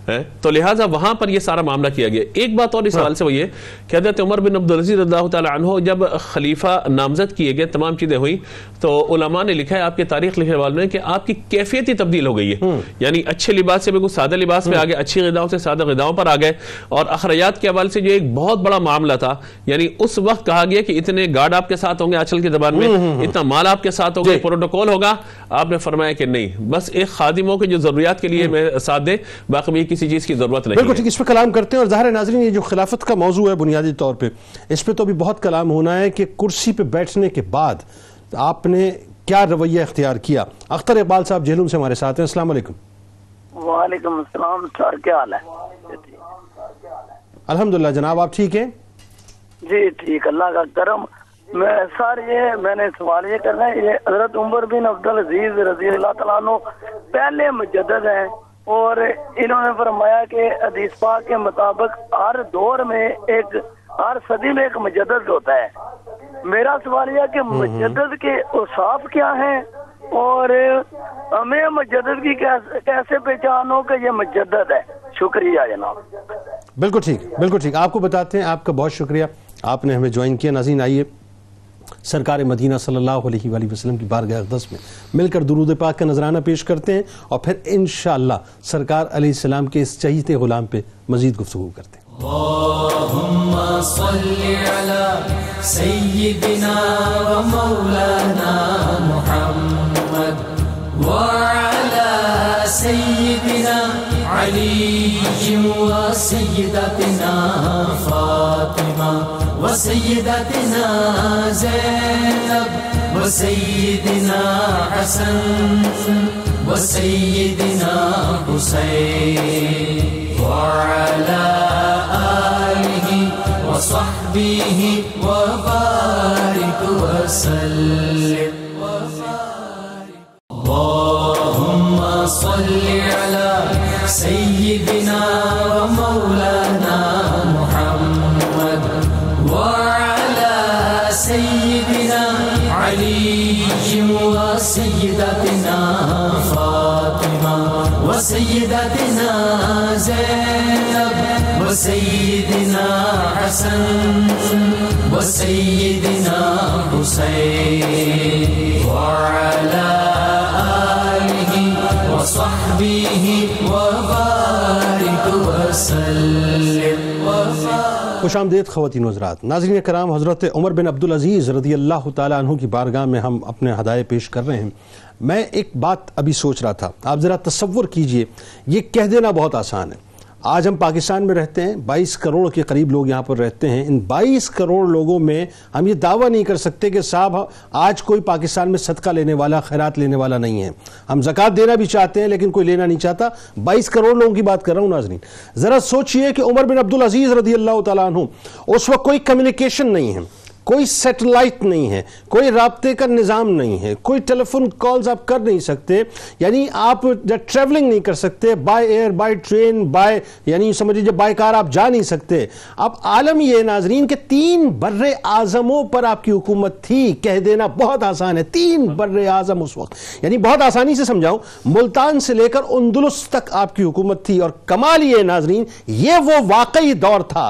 ہے, تو لہٰذا وہاں پر یہ سارا معاملہ کیا گیا. ایک بات اور اس حوالے سے وہ یہ کہ حضرت عمر بن عبدالعزیز رضی اللہ تعالیٰ عنہ جب خلیفہ نامزد کیے گئے, تمام چیزیں ہوئی, تو علماء نے لکھا ہے, آپ کے تاریخ لکھنے والوں نے, کہ آپ کی کیفیت ہی تبدیل ہو گئی ہے. یعنی اچھے لباس سے بالکل سادہ لباس میں آ گئے, اچھی غذاؤں سے سادہ غذاؤں پر آ گئے, اور اخراجات کے حوالے سے جو ایک بہت بڑا معاملہ تھا, یعنی اس وقت کہا گیا کہ اتنے گارڈ آپ کے ساتھ ہوں گے, آج کل کی زبان میں اتنا مال آپ کے ساتھ ہوگا, پروٹوکول ہوگا. آپ نے فرمایا کہ نہیں, بس ایک خادموں کے جو ضروریات کے لیے میں ساتھ دے, باقی میں کسی چیز کی ضرورت نہیں. بالکل ٹھیک, اس پہ کلام کرتے ہیں. اور ظاہر ناظرین یہ جو خلافت کا موضوع ہے بنیادی طور پہ اس پہ تو بھی بہت کلام ہونا ہے کہ کرسی پہ بیٹھنے کے بعد آپ نے کیا رویہ اختیار کیا. اختر اقبال صاحب جہلم سے ہمارے ساتھ ہیں. السلام علیکم. وعلیکم السلام سر, کیا حال ہے؟ الحمدللہ جناب, آپ ٹھیک ہیں؟ جی ٹھیک, اللہ کا کرم. میں سر میں نے سوال یہ کرنا ہے, یہ حضرت عمر بن عبدالعزیز رضی اللہ تعالیٰ عنہ پہلے مجدد ہیں, اور انہوں نے فرمایا کہ حدیث پاک کے مطابق ہر دور میں ہر صدی میں ایک مجدد ہوتا ہے. میرا سوال یہ کہ مجدد کے اوصاف کیا ہیں, اور ہمیں مجدد کی کیسے پہچان ہو کہ یہ مجدد ہے؟ شکریہ جناب. بالکل ٹھیک, بالکل ٹھیک, آپ کو بتاتے ہیں. آپ کا بہت شکریہ, آپ نے ہمیں جوائن کیا. ناظرین آئیے سرکار مدینہ صلی اللہ علیہ وآلہ وسلم کی بارگاہ اقدس میں مل کر درود پاک کا نذرانہ پیش کرتے ہیں, اور پھر انشاءاللہ سرکار علیہ السلام کے اس چہیتے غلام پہ مزید گفتگو کرتے ہیں. اللہم صلی علی سیدنا و مولانا محمد وعلی سیدنا علی و سیدتنا فاطمہ و سیدتنا زینب و سیدنا حسن و سیدنا حسین وعلی آلہ وصحبہ وبارک وسلم. اللہم صلی علی سیدنا و مولانا محمد وعلی سیدنا علی و سیدتنا فاطمہ و سیدتنا زینب و سیدنا حسن و سیدنا حسین وعلی آلہ وصحبہ وبارک وسلم. خوش آمدید خواتین و حضرات. ناظرین کرام, حضرت عمر بن عبدالعزیز رضی اللہ تعالیٰ عنہ کی بارگاہ میں ہم اپنے ہدایے پیش کر رہے ہیں. میں ایک بات ابھی سوچ رہا تھا, آپ ذرا تصور کیجئے, یہ کہہ دینا بہت آسان ہے. آج ہم پاکستان میں رہتے ہیں, 22 کروڑ کے قریب لوگ یہاں پر رہتے ہیں. ان 22 کروڑ لوگوں میں ہم یہ دعویٰ نہیں کر سکتے کہ صاحب آج کوئی پاکستان میں صدقہ لینے والا, خیرات لینے والا نہیں ہے. ہم زکوٰۃ دینا بھی چاہتے ہیں لیکن کوئی لینا نہیں چاہتا. 22 کروڑ لوگوں کی بات کر رہا ہوں. ناظرین ذرا سوچئے کہ عمر بن عبدالعزیز رضی اللہ تعالیٰ عنہ, اس وقت کوئی کمیونیکیشن نہیں ہے, کوئی سیٹلائٹ نہیں ہے, کوئی رابطے کا نظام نہیں ہے, کوئی ٹیلی فون کالز آپ کر نہیں سکتے, یعنی آپ ٹریولنگ نہیں کر سکتے, by air, by train, by یعنی سمجھ لیجیے بائی کار آپ جا نہیں سکتے. اب عالم یہ ناظرین کہ 3 بر اعظموں پر آپ کی حکومت تھی. کہہ دینا بہت آسان ہے, 3 بر اعظم اس وقت, یعنی بہت آسانی سے سمجھاؤں, ملتان سے لے کر اندلس تک آپ کی حکومت تھی. اور کمال یہ ناظرین, یہ وہ واقعی دور تھا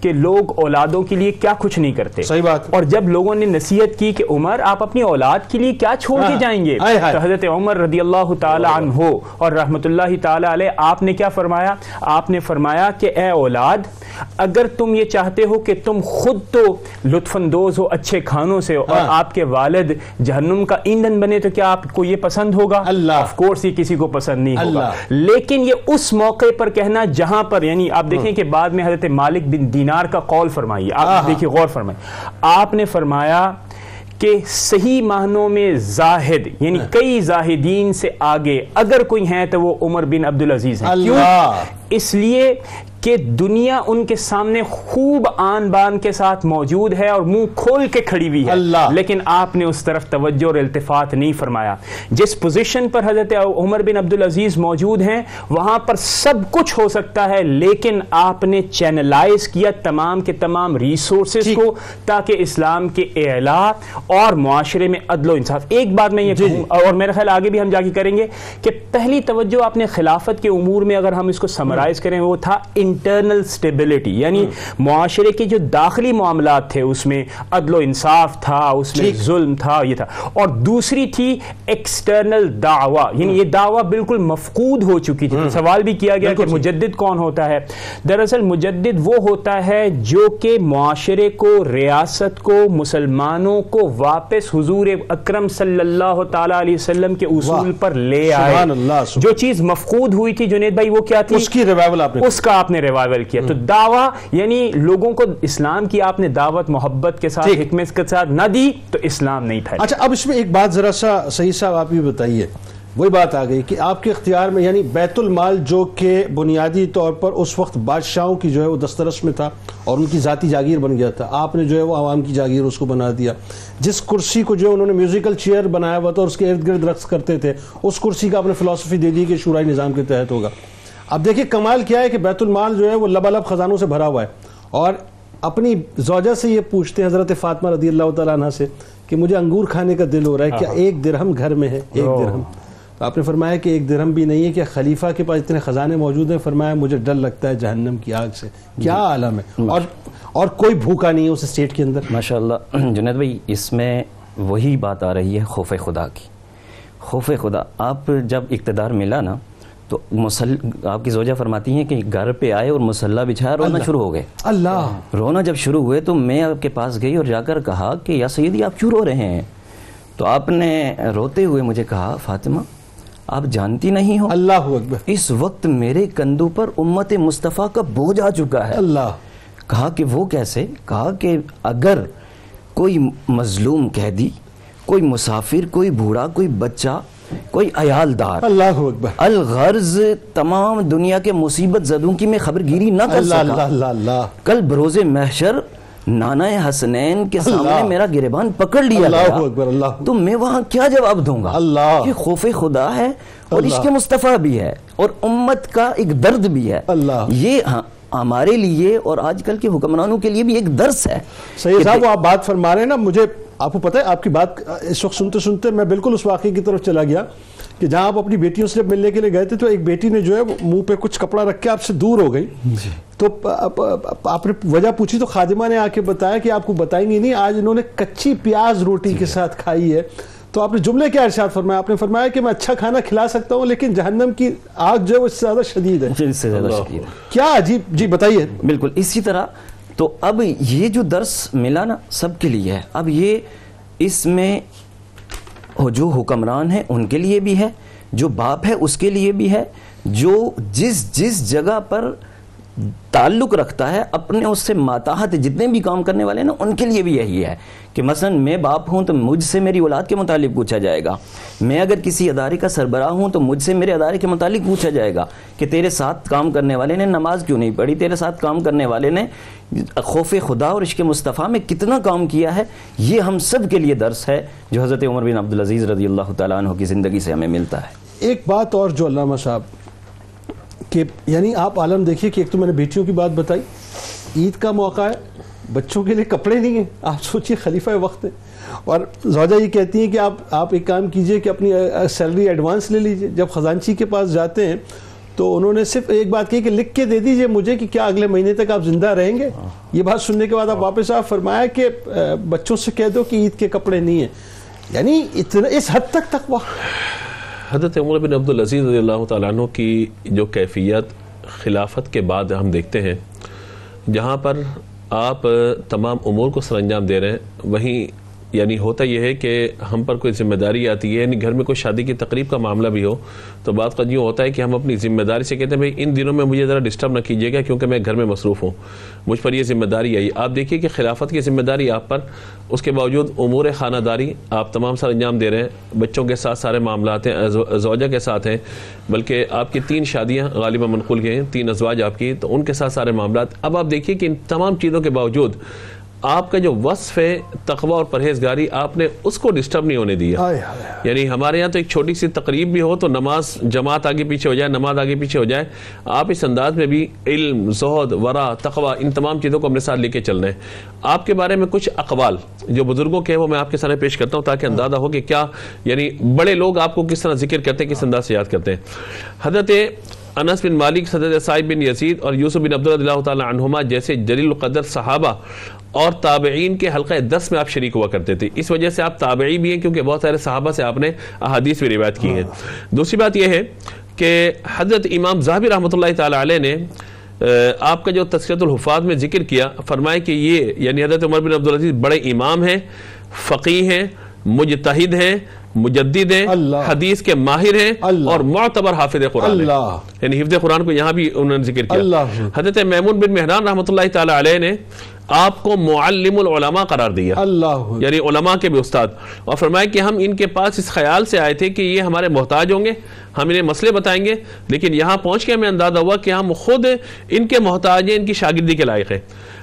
کہ لوگ اولادوں کے لیے کیا کچھ نہیں کرتے. صحیح بات. اور جب لوگوں نے نصیحت کی کہ عمر آپ اپنی اولاد کے لیے کیا چھوڑ کے جائیں گے, تو حضرت عمر رضی اللہ تعالی عنہ اور رحمت اللہ تعالی علیہ آپ نے کیا فرمایا؟ آپ نے فرمایا کہ اے اولاد, اگر تم یہ چاہتے ہو کہ تم خود تو لطف اندوز ہو اچھے کھانوں سے اور آپ کے والد جہنم کا ایندھن بنے, تو کیا آپ کو یہ پسند ہوگا؟ آف کورس یہ کسی کو پسند نہیں ہوگا. لیکن یہ اس موقع پر کہنا جہاں پر, یعنی آپ دیکھیں کہ بعد میں حضرت مالک بن دینار کا قول فرمائیے, آپ دیکھیے غور فرمائیے, آپ نے فرمایا کہ صحیح معنوں میں زاہد, یعنی کئی زاہدین سے آگے اگر کوئی ہیں تو وہ عمر بن عبدالعزیز ہیں. کیوں؟ اس لیے کہ دنیا ان کے سامنے خوب آن بان کے ساتھ موجود ہے اور منہ کھول کے کھڑی ہوئی ہے, لیکن آپ نے اس طرف توجہ اور التفات نہیں فرمایا. جس پوزیشن پر حضرت عمر بن عبدالعزیز موجود ہیں وہاں پر سب کچھ ہو سکتا ہے, لیکن آپ نے چینلائز کیا تمام کے تمام ریسورسز کو تاکہ اسلام کے اعلاء اور معاشرے میں عدل و انصاف. ایک بات میں یہ کہوں, اور میرا خیال آگے بھی ہم جا کے کریں گے, کہ پہلی توجہ آپ نے خلافت کے امور میں اگر ہم اس کو سمرائز کریں وہ تھا انٹرنل سٹیبلٹی, یعنی معاشرے کے جو داخلی معاملات تھے اس میں عدل و انصاف تھا, اس میں ظلم تھا, یہ تھا. اور دوسری تھی ایکسٹرنل دعویٰ, یعنی یہ دعویٰ بالکل مفقود ہو چکی تھی. سوال بھی کیا گیا کہ مجدد کون ہوتا ہے؟ دراصل مجدد وہ ہوتا ہے جو کہ معاشرے کو, ریاست کو, مسلمانوں کو واپس حضور اکرم صلی اللہ تعالی علیہ وسلم کے اصول پر لے آئے. جو چیز مفقود ہوئی تھی جنید بھائی وہ کیا تھی؟ اس کی ریوائول اس کا آپ نے ریوائول کیا. تو دعویٰ یعنی لوگوں کو اسلام کی آپ نے دعوت محبت کے ساتھ حکمت کے ساتھ نہ دی تو اسلام نہیں تھا. اچھا, اب اس میں ایک بات ذرا سا صحیح صاحب آپ بھی بتائیے, وہی بات آ گئی کہ آپ کے اختیار میں, یعنی بیت المال جو کہ بنیادی طور پر اس وقت بادشاہوں کی جو ہے وہ دسترس میں تھا اور ان کی ذاتی جاگیر بن گیا تھا, آپ نے جو ہے وہ عوام کی جاگیر اس کو بنا دیا. جس کرسی کو جو انہوں نے میوزیکل چیئر بنایا ہوا تھا اور اس کے ارد گرد رقص کرتے تھے, اس کرسی کا آپ نے فلسفی دے دی کہ شورائی نظام کے تحت ہوگا. اب دیکھیں کمال کیا ہے کہ بیت المال جو ہے وہ لبالب خزانوں سے بھرا ہوا ہے, اور اپنی زوجہ سے یہ پوچھتے ہیں حضرت فاطمہ رضی اللہ تعالیٰ عنہ سے کہ مجھے انگور کھانے کا دل ہو رہا ہے, کیا 1 درہم گھر میں ہے؟ 1 درہم. تو آپ نے فرمایا کہ 1 درہم بھی نہیں ہے, کہ خلیفہ کے پاس اتنے خزانے موجود ہیں. فرمایا مجھے ڈر لگتا ہے جہنم کی آگ سے. کیا عالم ہے, اور کوئی بھوکا نہیں ہے اس اسٹیٹ کے اندر. ماشاءاللہ جنید بھائی, اس میں وہی بات آ رہی ہے خوف خدا کی. خوف خدا, آپ جب اقتدار ملا نا تو آپ کی زوجہ فرماتی ہیں کہ گھر پہ آئے اور مسلح بچھایا, رونا شروع ہو گئے. رونا جب شروع ہوئے تو میں آپ کے پاس گئی اور جا کر کہا کہ یا سیدی آپ کیوں رو رہے ہیں؟ تو آپ نے روتے ہوئے مجھے کہا فاطمہ آپ جانتی نہیں ہو, اللہ اکبر, اس وقت میرے کندھوں پر امت مصطفیٰ کا بوجھ آ چکا ہے. کہا کہ وہ کیسے؟ کہا کہ اگر کوئی مظلوم قیدی, کوئی مسافر, کوئی بوڑھا, کوئی بچہ, کوئی عیالدار, اللہ اکبر, الغرض تمام دنیا کے مصیبت زدوں کی میں خبر گیری نہ کر سکا, کل بروز محشر نانا حسنین کے سامنے میرا گریبان پکڑ لیا گیا, تو میں وہاں کیا جواب دوں گا؟ یہ خوف خدا ہے اور عشق مصطفیٰ بھی ہے اور امت کا ایک درد بھی ہے. یہ ہمارے لیے اور آج کل کے حکمرانوں کے لیے بھی ایک درس ہے. صحیح صاحب, وہ آپ بات فرما رہے ہیں نا, مجھے آپ کو پتہ ہے آپ کی بات اس وقت سنتے سنتے میں بالکل اس واقعے کی طرف چلا گیا کہ جہاں آپ اپنی بیٹیوں سے ملنے کے لیے گئے تھے تو ایک بیٹی نے جو ہے منہ پہ کچھ کپڑا رکھ کے آپ سے دور ہو گئی. تو آپ نے وجہ پوچھی تو خادمہ نے آ کے بتایا کہ آپ کو بتائیں گے نہیں, آج انہوں نے کچی پیاز روٹی کے ساتھ کھائی ہے. تو آپ نے جملے کیا ارشاد فرمایا؟ آپ نے فرمایا کہ میں اچھا کھانا کھلا سکتا ہوں لیکن جہنم کی آگ جو ہے وہ اس سے زیادہ شدید ہے. اس سے زیادہ شدید ہے. کیا عجیب, جی بتائیے. بالکل اسی طرح. تو اب یہ جو درس ملا نا سب کے لیے ہے. اب یہ اس میں جو حکمران ہیں ان کے لیے بھی ہے, جو باپ ہے اس کے لیے بھی ہے, جو جس جگہ پر تعلق رکھتا ہے اپنے اس سے ماتحت جتنے بھی کام کرنے والے ہیں نا ان کے لیے بھی یہی ہے کہ مثلا میں باپ ہوں تو مجھ سے میری اولاد کے متعلق پوچھا جائے گا. میں اگر کسی ادارے کا سربراہ ہوں تو مجھ سے میرے ادارے کے متعلق پوچھا جائے گا کہ تیرے ساتھ کام کرنے والے نے نماز کیوں نہیں پڑھی, تیرے ساتھ کام کرنے والے نے خوف خدا اور عشق مصطفیٰ میں کتنا کام کیا ہے. یہ ہم سب کے لیے درس ہے جو حضرت عمر بن عبدالعزیز رضی اللہ تعالیٰ عنہ کی زندگی سے ہمیں ملتا ہے. ایک بات اور جو علامہ صاحب کہ یعنی آپ عالم دیکھیے کہ ایک تو میں نے بیٹیوں کی بات بتائی, عید کا موقع ہے, بچوں کے لیے کپڑے نہیں ہیں, آپ سوچئے خلیفہ وقت ہے, اور زوجہ یہ کہتی ہیں کہ آپ ایک کام کیجئے کہ اپنی سیلری ایڈوانس لے لیجئے. جب خزانچی کے پاس جاتے ہیں تو انہوں نے صرف ایک بات کی کہ لکھ کے دے دیجئے مجھے کہ کیا اگلے مہینے تک آپ زندہ رہیں گے. یہ بات سننے کے بعد آپ واپس فرمایا کہ بچوں سے کہہ دو کہ عید کے کپڑے نہیں ہیں. یعنی اتنا اس حد تک تقویٰ. حضرت عمر بن عبدالعزیز رضی اللہ تعالیٰ عنہ کی جو کیفیت خلافت کے بعد ہم دیکھتے ہیں، جہاں پر آپ تمام امور کو سر انجام دے رہے ہیں، وہیں یعنی ہوتا یہ ہے کہ ہم پر کوئی ذمہ داری آتی ہے، یعنی گھر میں کوئی شادی کی تقریب کا معاملہ بھی ہو تو بات قد یوں ہوتا ہے کہ ہم اپنی ذمہ داری سے کہتے ہیں بھائی ان دنوں میں مجھے ذرا ڈسٹرب نہ کیجیے گا کیونکہ میں گھر میں مصروف ہوں، مجھ پر یہ ذمہ داری آئی. آپ دیکھیے کہ خلافت کی ذمہ داری آپ پر، اس کے باوجود امور خانہ داری آپ تمام سر انجام دے رہے ہیں، بچوں کے ساتھ سارے معاملات ہیں، زوجہ کے ساتھ ہیں، بلکہ آپ کی 3 شادیاں غالباً منقول کی ہیں، 3 ازواج آپ کی، تو ان کے ساتھ سارے معاملات. اب آپ دیکھیے کہ ان تمام چیزوں کے باوجود آپ کا جو وصف ہے تقوی اور پرہیزگاری، آپ نے اس کو ڈسٹرب نہیں ہونے دیا. یعنی ہمارے یہاں تو ایک چھوٹی سی تقریب بھی ہو تو نماز جماعت آگے پیچھے ہو جائے، نماز آگے پیچھے ہو جائے. آپ اس انداز میں بھی علم، زہد، ورع، تقوی، ان تمام چیزوں کو اپنے ساتھ لے کے چل رہے ہیں. آپ کے بارے میں کچھ اقوال جو بزرگوں کے وہ میں آپ کے سامنے پیش کرتا ہوں تاکہ اندازہ ہو کہ کیا یعنی بڑے لوگ آپ کو کس طرح ذکر کرتے ہیں، کس انداز سے یاد کرتے ہیں. حضرت انس بن مالک، حضرت سعید بن یزید اور یوسف بن عبد اللہ تعالیٰ عنہما جیسے جلیل القدر صحابہ اور تابعین کے حلقہ 10 میں آپ شریک ہوا کرتے تھے. اس وجہ سے آپ تابعی بھی ہیں کیونکہ بہت سارے صحابہ سے آپ نے احادیث بھی روایت کی ہیں. دوسری بات یہ ہے کہ حضرت امام ذہبی رحمۃ اللہ تعالیٰ علیہ نے آپ کا جو تذکرۃ الحفاظ میں ذکر کیا، فرمایا کہ یہ یعنی حضرت عمر بن عبدالعزیز بڑے امام ہیں، فقیہ ہیں، مجتہد ہیں، مجدد ہیں، حدیث کے ماہر ہیں اور معتبر حافظ قرآن ہیں. یعنی حفظ قرآن کو یہاں بھی انہوں نے ذکر کیا. حضرت میمون بن مہران رحمۃ اللہ تعالیٰ علیہ نے آپ کو معلم العلماء قرار دیا، یعنی علماء کے بھی استاد، اور فرمایا کہ ہم ان کے پاس اس خیال سے آئے تھے کہ یہ ہمارے محتاج ہوں گے، ہم انہیں مسئلے بتائیں گے، لیکن یہاں پہنچ کے ہمیں اندازہ ہوا کہ ہم خود ان کے محتاج ہیں، ان کی شاگردی کے لائق ہیں.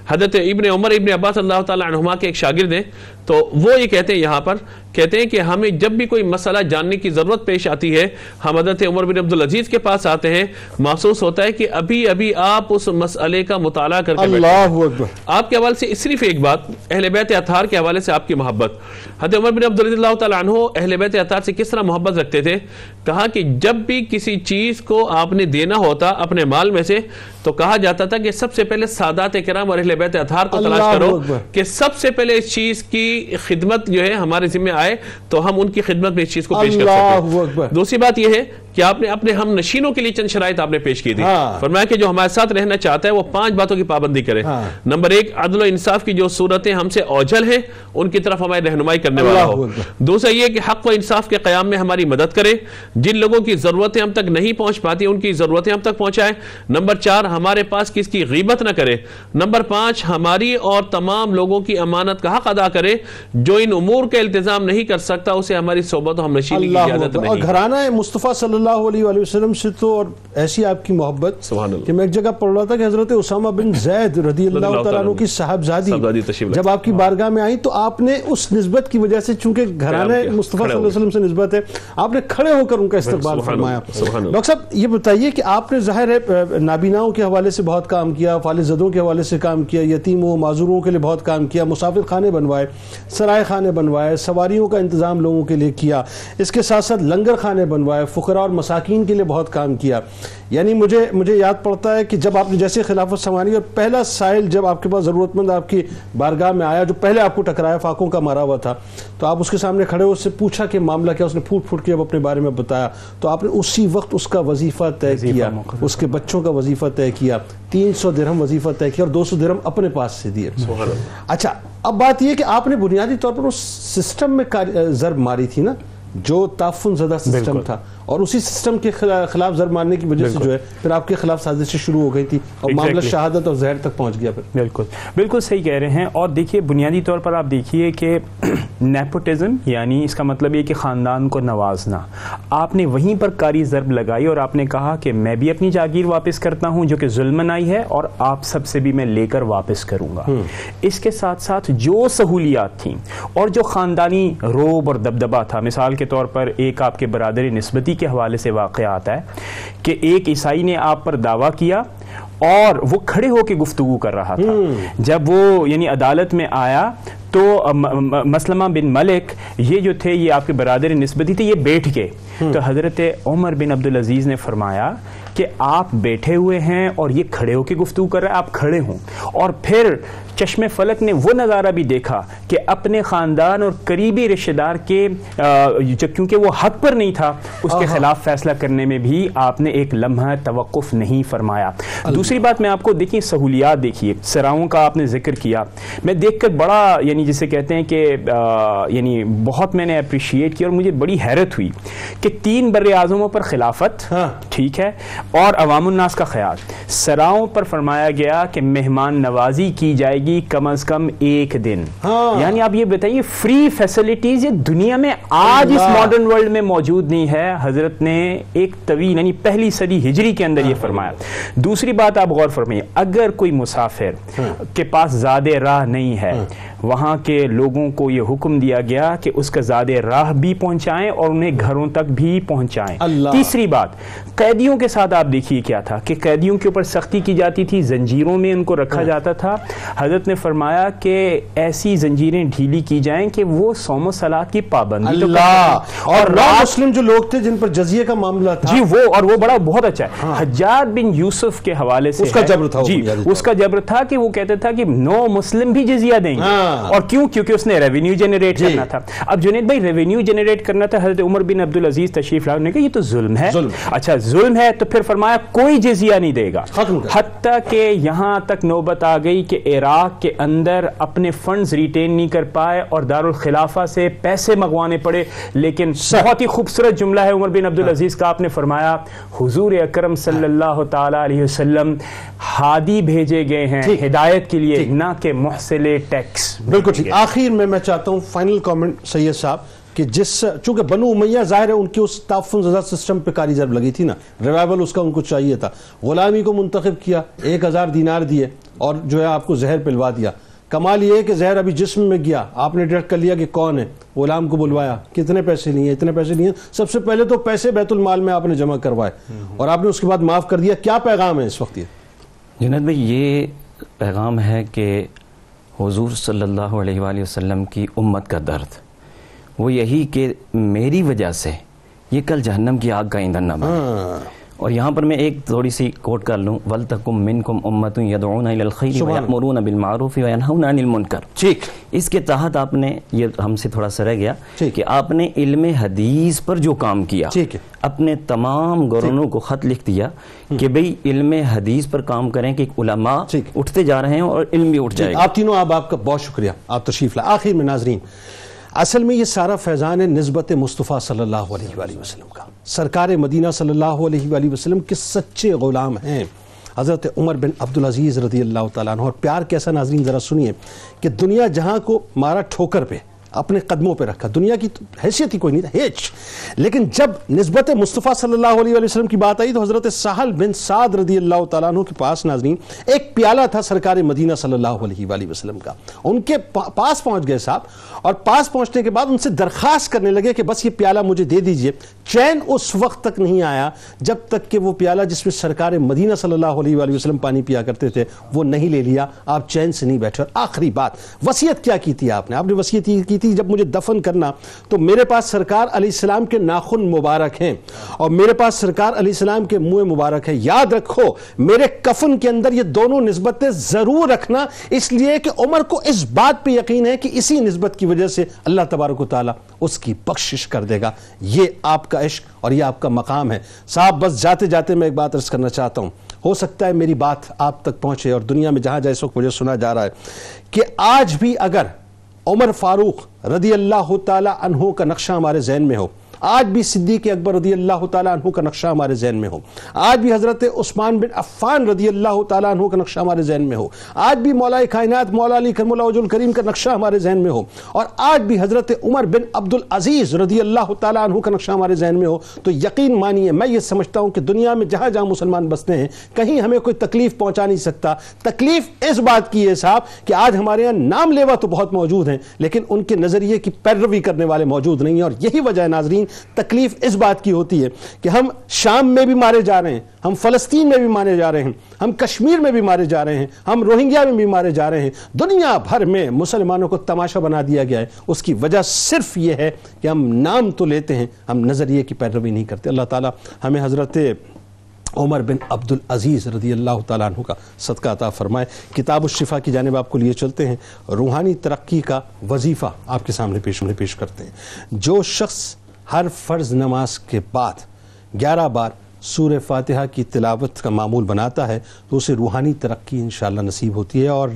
حضرت ابن عمر ابن عباس اللہ تعالیٰ عنہما کے ایک شاگرد ہیں، تو وہ یہ کہتے ہیں یہاں پر کہتے ہیں کہ ہمیں جب بھی کوئی مسئلہ جاننے کی ضرورت پیش آتی ہے ہم حضرت عمر بن عبدالعزیز کے پاس آتے ہیں، محسوس ہوتا ہے کہ ابھی ابھی آپ اس مسئلے کا مطالعہ کر کے بیٹھے ہیں. آپ کے حوالے سے صرف ایک بات، اہل بیت اطہار کے حوالے سے آپ کی محبت. حضرت عمر بن عبدالعزیز اللہ تعالیٰ عنہ اہل بیت اطہار سے کس طرح محبت رکھتے تھے؟ کہا کہ جب بھی کسی چیز کو آپ نے دینا ہوتا اپنے مال میں سے تو کہا جاتا تھا کہ سب سے پہلے سادات کرام اور اہل بیت اطہار کو تلاش کرو کہ سب سے پہلے اس چیز کی خدمت جو ہے ہمارے ذمہ آئے تو ہم ان کی خدمت میں اس چیز کو پیش کر سکیں. دوسری بات یہ ہے کہ آپ نے اپنے ہم نشینوں کے لیے چند شرائط آپ نے پیش کی تھی. فرمایا کہ جو ہمارے ساتھ رہنا چاہتا ہے وہ 5 باتوں کی پابندی کرے. نمبر 1، عدل و انصاف کی جو صورتیں ہم سے اوجھل ہیں ان کی طرف ہماری رہنمائی کرنے والا ہو. دوسرا یہ کہ حق و انصاف کے قیام میں ہماری مدد کرے، جن لوگوں کی ضرورتیں ہم تک نہیں پہنچ پاتی ان کی ضرورتیں ہم تک پہنچائے. نمبر 4، ہمارے پاس کس کی غیبت نہ کرے. نمبر 5، ہماری اور تمام لوگوں کی امانت کا حق ادا کرے. جو ان امور کا التزام نہیں کر سکتا اسے ہماری صحبت و ہم نشینی کی اجازت نہیں. اور گھرانہ مصطفیٰ صلی اللہ علیہ وآلہ وسلم سے تو اور ایسی آپ کی محبت کہ میں ایک جگہ پڑھ رہا تھا کہ حضرت اسامہ بن زید رضی اللہ تعالیٰ عنہ کی صاحبزادی جب آپ کی بارگاہ میں آئی تو آپ نے اس نسبت کی وجہ سے، چونکہ گھرانہ مصطفیٰ صلی اللہ علیہ وسلم سے نسبت ہے، آپ نے کھڑے ہو کر ان کا استقبال فرمایا. ڈاکٹر صاحب یہ بتائیے کہ آپ نے ظاہر ہے نابیناؤں کے حوالے سے بہت کام کیا، فالج زدوں کے حوالے سے کام کیا، یتیموں معذوروں کے لیے بہت کام کیا، مسافر خانے بنوائے، سرائے خانے بنوائے، سواریوں کا انتظام لوگوں کے لیے کیا، اس کے ساتھ ساتھ لنگر خانے بنوائے، فقراء اور مساکین کے لیے بہت کام کیا. یعنی مجھے یاد پڑتا ہے کہ جب آپ نے جیسے خلافت سنبھالی اور پہلا سائل جب آپ کے پاس ضرورت مند آپ کی بارگاہ میں آیا جو پہلے آپ کو ٹکرایا، فاقوں کا مارا ہوا تھا، تو آپ اس کے سامنے کھڑے اس سے پوچھا کہ معاملہ کیا، اس نے پھوٹ پھوٹ کے جب اپنے بارے میں بتایا تو آپ نے اسی وقت اس کا وظیفہ طے کیا، اس کے بچوں کا وظیفہ طے کیا، 300 درہم وظیفہ طے کیا اور 200 درہم اپنے پاس سے دیے. اچھا اب بات یہ کہ آپ نے بنیادی طور پر اس سسٹم میں ضرب ماری تھی نا جو تعفن زدہ سسٹم تھا، اور اسی سسٹم کے خلاف ضرب مارنے کی وجہ سے جو ہے پھر آپ کے خلاف سازشیں شروع ہو گئی تھی اور معاملہ شہادت اور زہر تک پہنچ گیا. پھر بالکل صحیح کہہ رہے ہیں. اور دیکھیے بنیادی طور پر آپ دیکھیے کہ نیپوٹزم یعنی اس کا مطلب یہ کہ خاندان کو نوازنا، آپ نے وہیں پر کاری ضرب لگائی اور آپ نے کہا کہ میں بھی اپنی جاگیر واپس کرتا ہوں جو کہ ظلمن آئی ہے اور آپ سب سے بھی میں لے کر واپس کروں گا. اس کے ساتھ ساتھ جو سہولیات تھیں اور جو خاندانی روب اور دبدبہ تھا، مثال کے طور پر ایک آپ کے برادری نسبتی کے حوالے سے واقعہ آتا ہے کہ ایک عیسائی نے آپ پر دعویٰ کیا اور وہ کھڑے ہو کے گفتگو کر رہا تھا. جب وہ یعنی عدالت میں آیا تو مسلمہ بن ملک یہ جو تھے یہ آپ کے برادر نسبتی تھے، یہ بیٹھ گئے. تو حضرت عمر بن عبدالعزیز نے فرمایا کہ آپ بیٹھے ہوئے ہیں اور یہ کھڑے ہو کے گفتگو کر رہے ہیں, آپ کھڑے ہوں, اور پھر چشم فلک نے وہ نظارہ بھی دیکھا کہ اپنے خاندان اور قریبی رشتہ دار کے کیونکہ وہ حق پر نہیں تھا اس کے خلاف فیصلہ کرنے میں بھی آپ نے ایک لمحہ توقف نہیں فرمایا. دوسری بات میں آپ کو دیکھیں سہولیات دیکھیے, سراؤں کا آپ نے ذکر کیا, میں دیکھ کر بڑا یعنی جسے کہتے ہیں کہ یعنی بہت میں نے اپریشیٹ کیا اور مجھے بڑی حیرت ہوئی کہ 3 بر اعظموں پر خلافت, ٹھیک ہے, اور عوام الناس کا خیال, سراؤں پر فرمایا گیا کہ مہمان نوازی کی جائے گی کم از کم 1 دن. یعنی آپ یہ بتائیے فری فیسلٹیز یہ دنیا میں آج اس ماڈرن ورلڈ میں موجود نہیں ہے. حضرت نے ایک طویل یعنی پہلی صدی ہجری کے اندر یہ فرمایا. دوسری بات آپ غور فرمائیے, اگر کوئی مسافر کے پاس زیادہ راہ نہیں ہے, وہاں کے لوگوں کو یہ حکم دیا گیا کہ اس کا زیادہ راہ بھی پہنچائیں اور انہیں گھروں تک بھی پہنچائیں. تیسری بات, قیدیوں کے ساتھ آپ دیکھیے کیا تھا کہ قیدیوں کے اوپر سختی کی جاتی تھی, زنجیروں میں ان کو رکھا جاتا تھا. حضرت نے فرمایا کہ ایسی زنجیریں ڈھیلی کی جائیں کہ وہ صوم و صلاۃ کی پابندی تو اور مسلم جو لوگ تھے جن پر جزیہ کا معاملہ تھا, جی وہ بڑا بہت اچھا ہے. حجاج بن یوسف کے حوالے سے اس کا جبر تھا, جی اس کا جبر تھا کہ وہ کہتا تھا کہ نو مسلم بھی جزیہ دیں گے. اور کیوں؟ کیونکہ اس نے ریونیو جنریٹ کرنا تھا. اب جنید بھائی ریونیو جنریٹ کرنا تھا, حضرت عمر بن عبدالعزیز تشریف لاؤ نے کہا یہ تو ظلم ہے. اچھا ظلم ہے تو پھر فرمایا کوئی جزیہ نہیں دے گا, حتیٰ کہ یہاں تک نوبت آ گئی کہ عراق کے اندر اپنے فنڈز ریٹین نہیں کر پائے اور دارالخلافہ سے پیسے منگوانے پڑے. لیکن بہت ہی خوبصورت جملہ ہے عمر بن عبدالعزیز کا, آپ نے فرمایا حضور اکرم صلی اللہ تعالی علیہ وسلم ہادی بھیجے گئے ہیں ہدایت کے لیے, نہ کہ محصل ٹیکس. بالکل ٹھیک. آخر میں چاہتا ہوں فائنل کامنٹ سید صاحب کہ چونکہ بنو امیہ ظاہر ہے ان کی اس تعفن زدہ سسٹم پہ کاری ضرب لگی تھی نا, ریوائول اس کا ان کو چاہیے تھا, غلامی کو منتخب کیا, 1000 دینار دیے اور جو ہے آپ کو زہر پلوا دیا. کمال یہ ہے کہ زہر ابھی جسم میں گیا, آپ نے ڈیٹیکٹ کر لیا کہ کون ہے, غلام کو بلوایا, کتنے پیسے نہیں ہیں, اتنے پیسے نہیں ہیں. سب سے پہلے تو پیسے بیت المال میں آپ نے جمع کروائے اور آپ نے اس کے بعد معاف کر دیا. کیا پیغام ہے اس وقت؟ یہ جنید بھائی یہ پیغام ہے کہ حضور صلی اللہ علیہ وآلہ وسلم کی امت کا درد وہ یہی کہ میری وجہ سے یہ کل جہنم کی آگ کا ایندھن نہ بنے. اور یہاں پر میں ایک تھوڑی سی کوٹ کر لوں, وَلْتَكُمْ مِنْكُمْ أُمَّةٌ يَدْعُونَ إِلَى الْخَيْرِ وَيَأْمُرُونَ بِالْمَعْرُوفِ وَيَنْهَوْنَ عَنِ الْمُنْكَرِ. ٹھیک, اس کے تحت آپ نے یہ ہم سے تھوڑا سا رہ گیا کہ آپ نے علم حدیث پر جو کام کیا, اپنے تمام گورنروں کو خط لکھ دیا کہ بھئی علم حدیث پر کام کریں کہ علماء اٹھتے جا رہے ہیں اور علم بھی اٹھ جائے گا. آپ تینوں آپ کا بہت شکریہ, آپ تشریف لائے. آخر میں ناظرین, اصل میں یہ سارا فیضان ہے نسبت مصطفیٰ صلی اللہ علیہ وآلہ وسلم کا. سرکار مدینہ صلی اللہ علیہ وآلہ وسلم کے سچے غلام ہیں حضرت عمر بن عبدالعزیز رضی اللہ تعالیٰ عنہ. اور پیار کیسا ناظرین ذرا سنیے کہ دنیا جہاں کو مارا ٹھوکر پہ, اپنے قدموں پہ رکھا, دنیا کی حیثیت ہی کوئی نہیں تھا ہیچ, لیکن جب نسبت مصطفیٰ صلی اللہ علیہ وآلہ وسلم کی بات آئی تو حضرت سہل بن سعد رضی اللہ تعالیٰ عنہ کے پاس ناظرین ایک پیالہ تھا سرکار مدینہ صلی اللہ علیہ وآلہ وسلم کا. ان کے پاس پہنچ گئے صاحب, اور پاس پہنچنے کے بعد ان سے درخواست کرنے لگے کہ بس یہ پیالہ مجھے دے دیجئے. چین اس وقت تک نہیں آیا جب تک کہ وہ پیالہ جس میں سرکار مدینہ صلی اللہ علیہ وآلہ وسلم پانی پیا کرتے تھے وہ نہیں لے لیا. آپ چین سے نہیں بیٹھے. اور آخری بات, وصیت کیا کی تھی آپ نے؟ آپ نے وصیت کی تھی جب مجھے دفن کرنا تو میرے پاس سرکار علیہ السلام کے ناخن مبارک ہیں اور میرے پاس سرکار علیہ السلام کے منہ مبارک ہے. یاد رکھو میرے کفن کے اندر یہ دونوں نسبتیں ضرور رکھنا, اس لیے کہ عمر کو اس بات پہ یقین ہے کہ اسی نسبت کی وجہ سے اللہ تبارک و تعالیٰ اس کی بخشش کر دے گا. یہ آپ کا عشق اور یہ آپ کا مقام ہے صاحب. بس جاتے جاتے میں ایک بات عرض کرنا چاہتا ہوں, ہو سکتا ہے میری بات آپ تک پہنچے اور دنیا میں جہاں جیسے مجھے سنا جا رہا ہے کہ آج بھی اگر عمر فاروق رضی اللہ تعالی عنہ کا نقشہ ہمارے ذہن میں ہو, آج بھی صدیق اکبر رضی اللہ تعالیٰ عنہ کا نقشہ ہمارے ذہن میں ہو, آج بھی حضرت عثمان بن عفان رضی اللہ تعالیٰ عنہ کا نقشہ ہمارے ذہن میں ہو, آج بھی مولا کائنات مولا علی کرم اللہ وجہ الکریم کا نقشہ ہمارے ذہن میں ہو, اور آج بھی حضرت عمر بن عبدالعزیز رضی اللہ تعالیٰ عنہ کا نقشہ ہمارے ذہن میں ہو, تو یقین مانیے میں یہ سمجھتا ہوں کہ دنیا میں جہاں جہاں مسلمان بستے ہیں کہیں ہمیں کوئی تکلیف پہنچا نہیں سکتا. تکلیف اس بات کی ہے صاحب کہ آج ہمارے یہاں نام لیوا تو بہت موجود ہیں لیکن ان کے نظریے کی پیروی کرنے والے موجود نہیں ہیں. اور یہی وجہ ہے ناظرین, تکلیف اس بات کی ہوتی ہے کہ ہم شام میں بھی مارے جا رہے ہیں, ہم فلسطین میں بھی مارے جا رہے ہیں, ہم کشمیر میں بھی مارے جا رہے ہیں, ہم روہنگیا میں بھی مارے جا رہے ہیں, دنیا بھر میں مسلمانوں کو تماشا بنا دیا گیا ہے. اس کی وجہ صرف یہ ہے کہ ہم نام تو لیتے ہیں, ہم نظریے کی پیروی نہیں کرتے. اللہ تعالی ہمیں حضرت عمر بن عبد العزیز رضی اللہ تعالیٰ عنہ کا صدقہ عطا فرمائے۔ کتاب الشفا کی جانب آپ کو لیے چلتے ہیں۔ روحانی ترقی کا وظیفہ آپ کے سامنے پیش کرتے ہیں۔ جو شخص ہر فرض نماز کے بعد 11 بار سورہ فاتحہ کی تلاوت کا معمول بناتا ہے تو اسے روحانی ترقی انشاءاللہ نصیب ہوتی ہے اور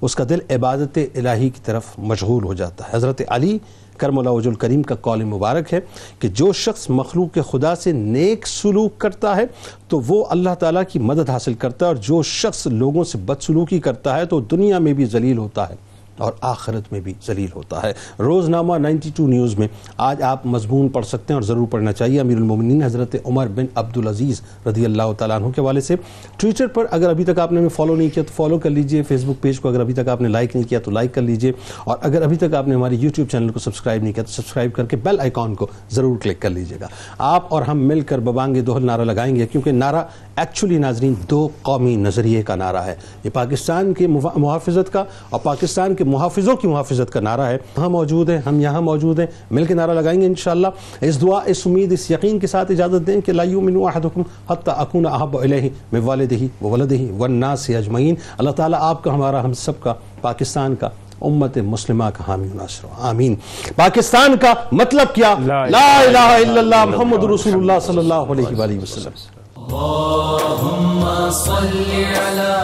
اس کا دل عبادت الہی کی طرف مشغول ہو جاتا ہے۔ حضرت علی کرم اللہ وجہ الکریم کا قول مبارک ہے کہ جو شخص مخلوق خدا سے نیک سلوک کرتا ہے تو وہ اللہ تعالیٰ کی مدد حاصل کرتا ہے، اور جو شخص لوگوں سے بدسلوکی کرتا ہے تو دنیا میں بھی ذلیل ہوتا ہے اور آخرت میں بھی ذلیل ہوتا ہے۔ روزنامہ 92 نیوز میں آج آپ مضمون پڑھ سکتے ہیں اور ضرور پڑھنا چاہیے، امیر المومنین حضرت عمر بن عبد العزیز رضی اللہ تعالیٰ عنہ کے حوالے سے۔ ٹویٹر پر اگر ابھی تک آپ نے فالو نہیں کیا تو فالو کر لیجئے، فیس بک پیج کو اگر ابھی تک آپ نے لائک نہیں کیا تو لائک کر لیجئے، اور اگر ابھی تک آپ نے ہماری یوٹیوب چینل کو سبسکرائب نہیں کیا تو سبسکرائب کر کے بیل آئیکن کو ضرور کلک کر لیجئے گا۔ آپ اور ہم مل کر ببانگ دوہل نعرہ لگائیں گے، کیونکہ نعرہ ایکچولی ناظرین دو قومی نظریے کا نعرہ ہے۔ یہ پاکستان کے محافظت کا اور پاکستان کے محافظوں کی محافظت کا نعرہ ہے۔ ہم موجود ہیں، ہم یہاں موجود ہیں، مل کے نعرہ لگائیں گے انشاءاللہ۔ اس دعا، اس امید، اس یقین کے ساتھ اجازت دیں کہ لا یؤمن احدکم حتی اکون احب الیہ من والدہ وولدہ والناس اجمعین۔ اللہ تعالیٰ آپ کا، ہمارا، ہم سب کا، پاکستان کا، امت مسلمہ کا حامی و ناصر ہو، آمین۔ پاکستان کا مطلب کیا؟ لا الہ الا اللہ محمد رسول اللہ صلی اللہ علیہ وآلہ وسلم۔ اللهم صل على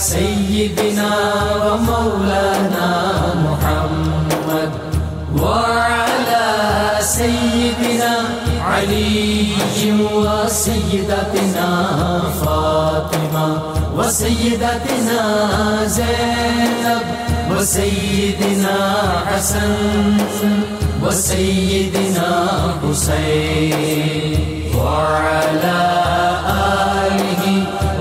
سيدنا ومولانا محمد وعلى سيدنا علي وسيدتنا فاطمة وسيدتنا زينب وسيدنا حسن وسيدنا حسين وعلى آله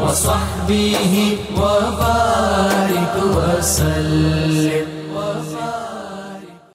وصحبه وبارك وسلم۔